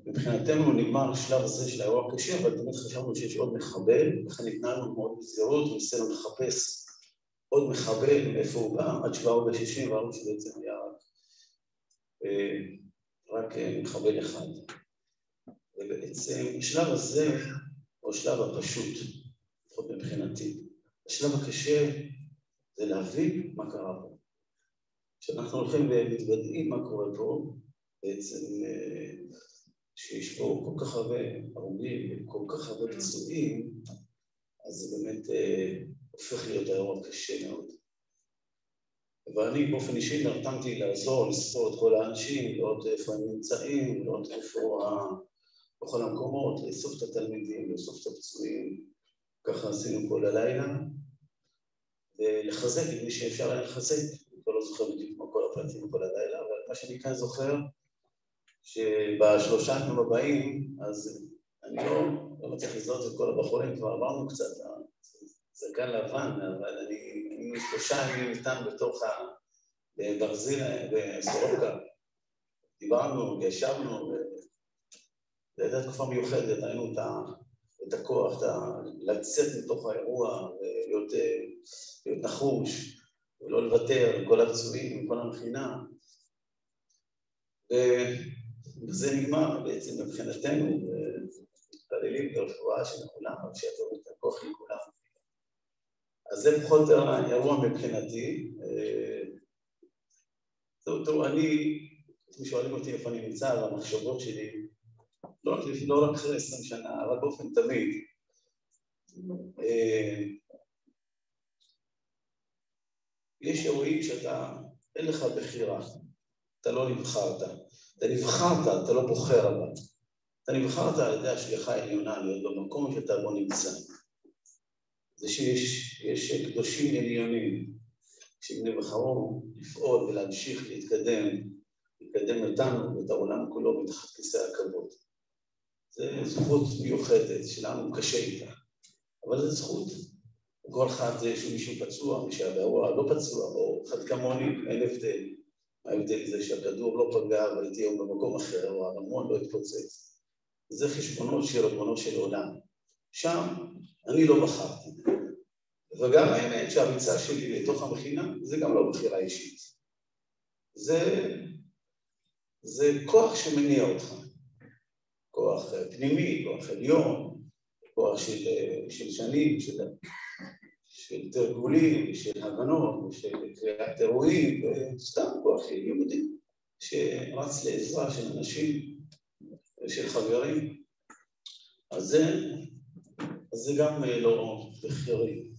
S19: מבחינתנו נגמר השלב הזה של האירוע הקשה, אבל תמיד חשבנו שיש עוד מחבל, לכן התנהלנו מאוד בזהירות, וניסינו לחפש עוד מחבל, מאיפה הוא בא, עד שבאו ב-60, ואמרו שבעצם היה רק מחבל אחד. ובעצם השלב הזה הוא השלב הפשוט, לפחות מבחינתי. השלב הקשה זה להבין מה קרה פה. כשאנחנו הולכים ומתוודעים מה קורה פה, בעצם שיש פה כל כך הרבה הרוגים וכל כך הרבה פצועים, אז זה באמת הופך להיות האירוע קשה מאוד. ואני באופן אישי נרתמתי לעזור, לספור את כל האנשים, לראות איפה הם נמצאים, לראות איפה בכל המקומות, לאסוף את התלמידים, לאסוף את הפצועים, ככה עשינו כל הלילה, ולחזק את מי שאפשר היה לחזק. אני כבר לא זוכר בדיוק מה כל הפרטים כל הלילה, אבל מה שאני כאן זוכר, שבשלושה ימים הבאים, אז אני לא מצליח לזהות את כל הבחורים, כבר עברנו קצת, זקן לבן, אבל אני 3 ימים איתם בתוך ברזיל, בסורוקה. דיברנו, ישבנו, זו הייתה תקופה מיוחדת, ראינו את הכוח, לצאת מתוך האירוע, ולהיות נחוש, ולא לוותר, כל הפצועים, כל המכינה. וזה נגמר בעצם מבחינתנו, מתפללים ברפואה של כולם, שיעזור את הכוח לכולם. אז זה פחות האירוע מבחינתי. תראו, אני, אתם שואלים אותי איפה אני נמצא, על המחשבות שלי, לא רק אחרי 20 שנה, אבל באופן תמיד. יש אירועים שאתה, אין לך בחירה, אתה לא נבחרת. אתה נבחרת, אתה לא בוחר אבל. אתה נבחרת על ידי השגחה העליונה, להיות במקום שאתה בו נמצא. זה שיש קדושים עליונים, שהם בחרו לפעול ולהמשיך להתקדם אותנו ואת העולם כולו מתחת כיסא הכבוד. זו זכות מיוחדת שלנו קשה איתה, אבל זו זכות. כל אחד זה שמישהו פצוע, מי שהאירוע לא פצוע, או אחד כמוני, אין הבדל. ההבדל זה שהכדור לא פגע והייתי היום במקום אחר, או הרמון לא התפוצץ. זה חשבונות של ריבונו של עולם. שם אני לא בחרתי. וגם האמת שהריצה שלי לתוך המכינה, זה גם לא בחירה אישית. זה כוח שמניע אותך. כוח פנימי, כוח עליון, כוח של שנים, של תרגולים, של הבנות, של קריאת אירועים, וסתם כוח יהודי שרץ לעזרה של אנשים, של חברים. אז זה גם בכירים.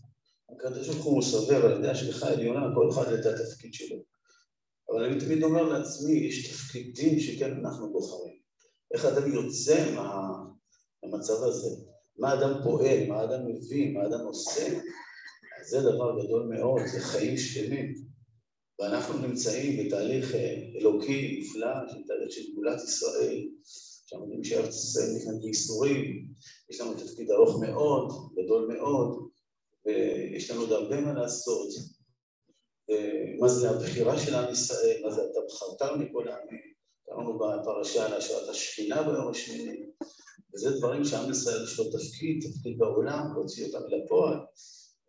S19: הקדוש ברוך הוא מסובב על ידי השגחה העליונה, כל אחד את התפקיד שלו. אבל אני תמיד אומר לעצמי, יש תפקידים שכן אנחנו בוחרים. איך אדם יוצא מהמצב הזה? מה אדם פועל, מה אדם מבין, מה אדם עושה? זה דבר גדול מאוד, זה חיים שלמים. ואנחנו נמצאים בתהליך אלוקי נפלא, של תהליך של גאולת ישראל, שאנחנו יודעים שארץ ישראל נכנסת בייסורים, יש לנו תפקיד ארוך מאוד, גדול מאוד, ויש לנו עוד הרבה מה לעשות. מה זה הבחירה של עם ישראל, מה זה אתה בחרת מכל העמים, קראנו בפרשה על השארת השכינה ביום השמיני, וזה דברים שעם ישראל יש לו תפקיד בעולם, להוציא אותם לפועל,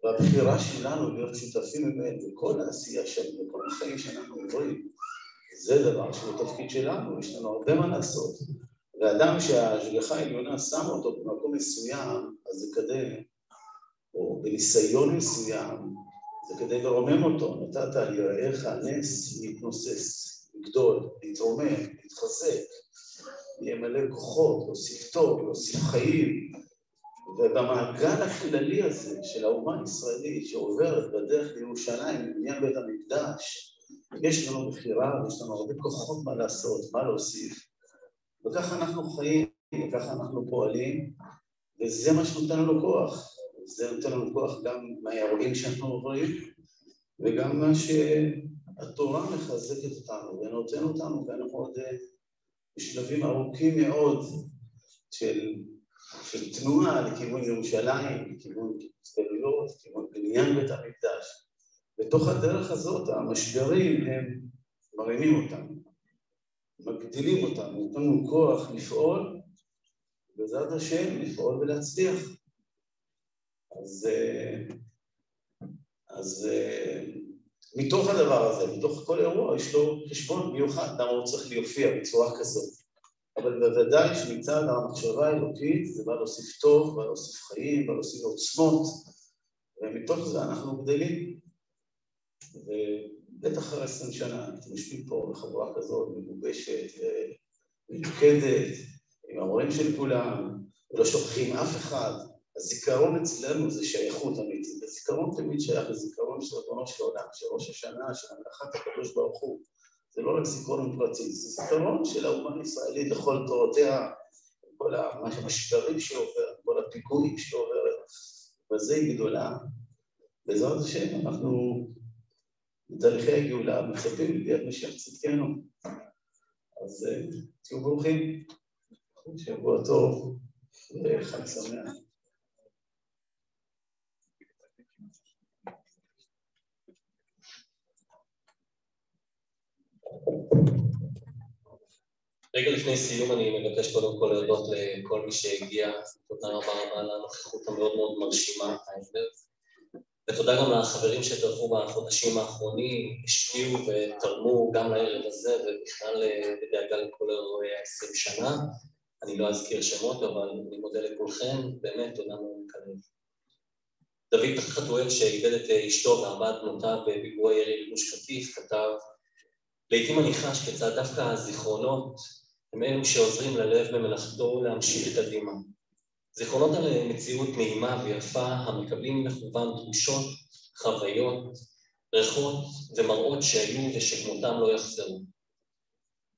S19: והבחירה שלנו להיות שותפים מהם בכל העשייה שלנו, בכל החיים שאנחנו עוברים, זה דבר שהוא תפקיד שלנו, יש לנו הרבה מה לעשות. ואדם שההשגחה העליונה שמה אותו במקום מסוים, אז זה כדי, או בניסיון מסוים, זה כדי לרומם אותו, נתת על יראיך נס להתנוסס, לגדול, להתרומם, להתחזק, ימלא כוחות, להוסיף טוב, להוסיף חיים, ובמעגל הכללי הזה של האומה הישראלית שעוברת בדרך לירושלים, בבניין בית המקדש, יש לנו בחירה ויש לנו הרבה כוחות מה לעשות, מה להוסיף, וככה אנחנו חיים, וככה אנחנו פועלים, וזה מה שנותן לנו כוח. זה נותן לנו כוח גם מהאירועים שאנחנו עוברים, וגם מה שהתורה מחזקת אותנו, ונותן אותנו, ואנחנו עוד בשלבים ארוכים מאוד של תנועה לכיוון ירושלים, לכיוון סטריות, לכיוון בניין בית המקדש. בתוך הדרך הזאת המשברים הם מרימים אותנו, מגדילים אותנו, נותנים לנו כוח לפעול, בעזרת השם לפעול ולהצליח. אז מתוך הדבר הזה, מתוך כל אירוע, יש לו חשבון מיוחד, למה הוא צריך להופיע בצורה כזאת. אבל בוודאי שמצד המחשבה האלוקית זה בא להוסיף טוב, בא להוסיף חיים, בא להוסיף עוצמות, ומתוך זה אנחנו גדלים. ובטח אחרי 20 שנה, אתם יושבים פה בחבורה כזאת, מגובשת ומתוקדת, עם ההורים של כולם, ולא שוכחים אף אחד. הזיכרון אצלנו זה שייכות אמיתית, הזיכרון תמיד שייך לזיכרון של ריבונו של עולם, של ראש השנה, של המלאכת הקדוש ברוך הוא, זה לא רק זיכרון פרטי, זה זיכרון של האומה הישראלית לכל תורותיה, כל המשברים שעובר, כל הפיגועים שעוברת, וזה היא גדולה. בעזרת השם אנחנו בתהליכי הגאולה מצפים לביאת משיח צדקנו, אז תהיו ברוכים, שבוע טוב וחג שמח.
S3: רגע לפני סיום אני מבקש קודם כל להודות לכל מי שהגיע, תודה רבה רבה על הנוכחות המאוד מאוד מרשימה הערב, ותודה גם לחברים שטרחו בחודשים האחרונים, השפיעו ותרמו גם לערב הזה ובכלל בדאגה לכל אירועי 20 שנה. אני לא אזכיר שמות, אבל אני מודה לכולכם, באמת תודה מאוד מקרב. דוד חתואל שאיבד את אשתו וארבעת בנותיו בפיגוע ירי בגוש קטיף, כתב, לעתים אני חש כיצד דווקא הזיכרונות הם אלו שעוזרים ללב במלאכתו להמשיך קדימה. זיכרונות על מציאות נעימה ויפה המקבלים מכוון תחושות, חוויות, ריחות ומראות שהיו ושכמותם לא יחזרו.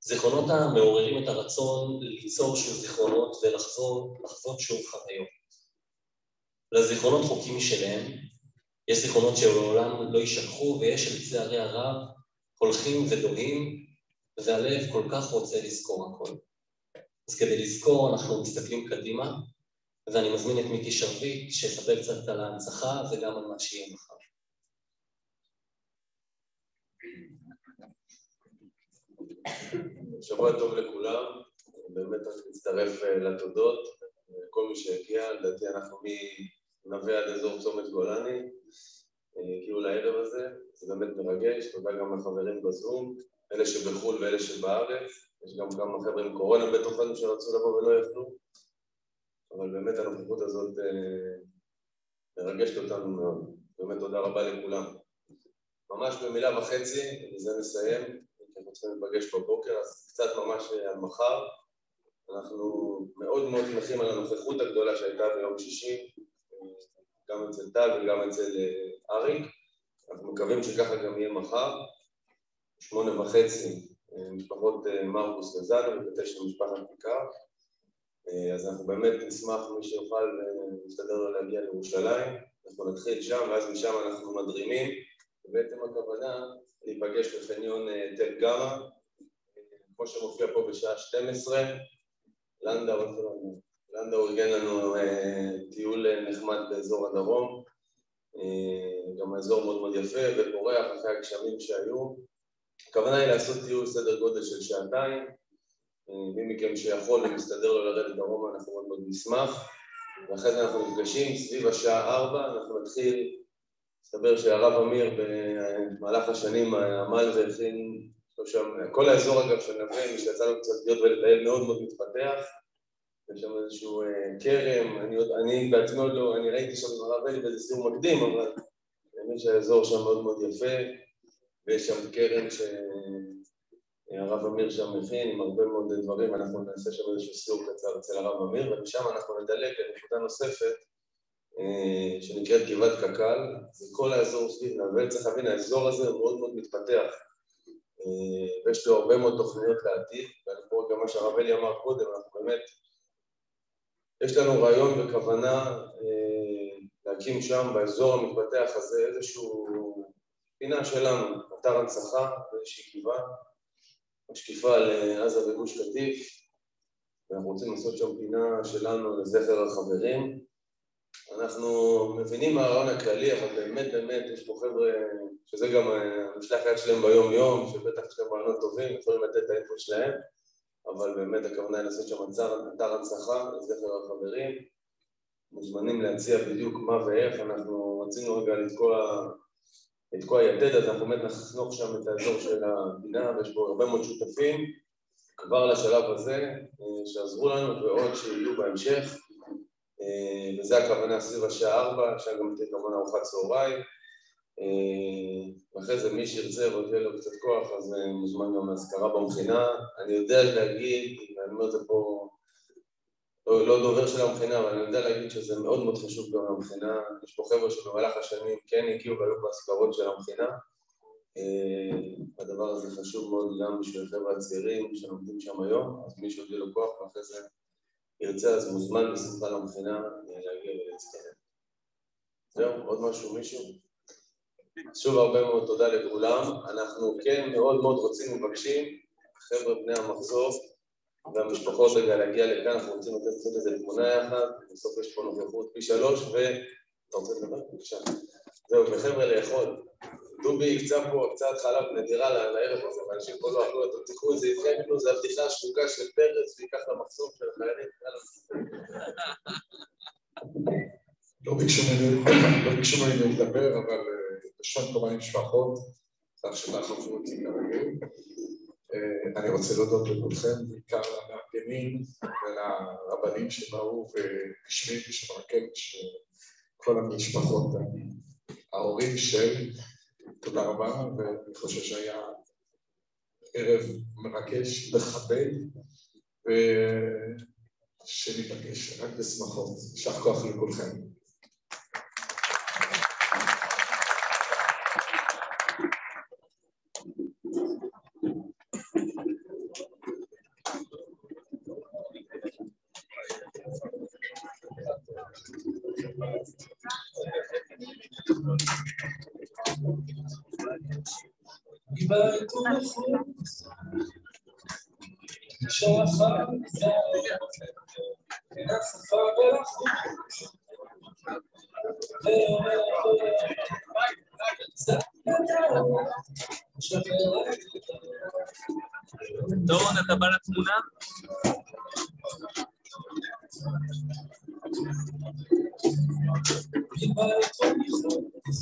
S3: זיכרונות המעוררים את הרצון ליצור שוב זיכרונות ולחזות שוב חוויות. לזיכרונות חוקים משלהם, יש זיכרונות שלעולם לא יישכחו ויש לצערי הרב הולכים ודוהים, והלב כל כך רוצה לזכור הכל. אז כדי לזכור אנחנו מסתכלים קדימה, ואני מזמין את מיקי שרביט שיספר קצת על ההנצחה וגם על מה שיהיה מחר.
S20: שבוע טוב לכולם, באמת אני מצטרף לתודות, כל מי שהגיע, לדעתי אנחנו מנווה עד אזור צומת גולני, הגיעו לערב הזה, זה באמת מרגש, תודה גם לחברים בזום, אלה שבחול ואלה שבארץ, יש גם כמה חבר'ה עם קורונה בתוכנו שרצו לבוא ולא יכלו, אבל באמת הנוכחות הזאת מרגשת אותנו מאוד, באמת תודה רבה לכולם. ממש במילה וחצי, וזה נסיים, אנחנו צריכים לפגש בבוקר, אז קצת ממש על מחר, אנחנו מאוד מאוד שמחים על הנוכחות הגדולה שהייתה ביום שישי, גם אצל טל וגם אצל אריק. אנחנו מקווים שככה גם יהיה מחר. 8:30 משפחות מרקוס וזאנו ו9 משפחת פיקר. אז אנחנו באמת נשמח מי שיוכל להסתדר לו להגיע לירושלים. אנחנו נתחיל שם ואז משם אנחנו מדרימים. ובעצם הכוונה להיפגש בחניון תל גמא, כמו שמופיע פה בשעה 12. לנדאו ארגן לנו טיול נחמד באזור הדרום, גם האזור מאוד מאוד יפה ופורח אחרי הגשמים שהיו. הכוונה היא לעשות טיול סדר גודל של 2 שעתיים, מי מכם שיכול ומסתדר לו לרדת דרומה אנחנו מאוד מאוד נשמח, ואחרי זה אנחנו נפגשים סביב השעה 4, אנחנו נתחיל, מסתבר שהרב אמיר במהלך השנים עמל והכין, כל האזור אגב של נווה, מי שיצא לנו קצת להיות ולטייל מאוד מאוד מתפתח, יש שם איזשהו קרם, אני בעצמי עוד לא, אני ראיתי שם עם הרב אלי באיזה סיור מקדים, אבל אני שהאזור שם מאוד מאוד יפה, ויש שם קרן שהרב אמיר שם מכין עם הרבה מאוד דברים, אנחנו נעשה שם איזשהו סיור קצר אצל הרב אמיר, ומשם אנחנו נדלק לנקודה נוספת, שנקראת גבעת קק"ל, זה כל האזור סביב נווה, צריך להבין, האזור הזה הוא מאוד מאוד מתפתח, ויש לו הרבה מאוד תוכניות לעתיד, ואני קורא גם מה שהרב אלי אמר קודם, אנחנו באמת, יש לנו רעיון וכוונה להקים שם באזור המתפתח הזה איזשהו פינה שלנו, אתר הנצחה ואיזושהי גבעה, משקיפה על עזה וגוש קטיף, ואנחנו רוצים לעשות שם פינה שלנו לזכר החברים. אנחנו מבינים מה הרעיון הכללי, אבל באמת יש פה חבר'ה, שזה גם המשלח יד שלהם ביום יום, שבטח יש להם רעיונות טובים, יכולים לתת את האינפוט שלהם, אבל באמת הכוונה היא לעשות שם אתר הנצחה לזכר החברים. מוזמנים להציע בדיוק מה ואיך, אנחנו רצינו רגע לתקוע יתד, אז אנחנו באמת נחנוך שם את האזור של המדינה, ויש פה הרבה מאוד שותפים כבר לשלב הזה, שעזרו לנו ועוד שיהיו בהמשך, וזה הכוונה סביב השעה 4, שם גם תהיה כמובן ארוחת צהריים, ואחרי זה מי שירצה ועוד יהיה לו קצת כוח, אז מוזמן גם להזכרה במכינה. אני יודע להגיד, ואני אומר את זה פה, לא דובר של המכינה, אבל אני יודע להגיד שזה מאוד מאוד חשוב גם למכינה. יש פה חבר'ה שבמהלך השנים כן הגיעו והיו בהזכרות של המכינה. הדבר הזה חשוב מאוד גם בשביל חבר'ה הצעירים שלומדים שם היום, אז מי שעוד יהיה לו כוח ואחרי זה ירצה, אז מוזמן בשמחה למכינה להגיע ולהצטרף. זהו, עוד משהו מישהו? שוב הרבה מאוד תודה לכולם. אנחנו כן מאוד מאוד רוצים ומבקשים, חבר'ה בני המחזור והמשפחות רגע להגיע לכאן, אנחנו רוצים לתת קצת איזה תמונה יחד, בסוף יש פה נוכחות פי 3, אתה רוצה לדבר? בבקשה. זהו, וחבר'ה לאכול. דובי הקצה פה קצת חלב נדירה לערב הזה, ואנשים פה לא אכלו, אתם תיקחו את זה איתכם, זה הבדיחה השחוקה של פרץ, ויקח למחסום של החיילים.
S11: לא ביקשו ממני לדבר, אבל בשם כמובן משפחות, כך שלאחר אותי כרגיל. אני רוצה להודות לכולכם, בעיקר למארגנים ולרבנים שבאו ובשמי ושמרכב שכל המשפחות, ההורים של, תודה רבה, ואני חושב שהיה ערב מרגש, מכבד, ושניפגש רק בשמחות. יישר כוח לכולכם.
S16: קיבלת ומחוץ, שחר נפפה ולחוץ,
S21: דורון, אתה בא לתמונה?
S16: קיבלת ומחוץ,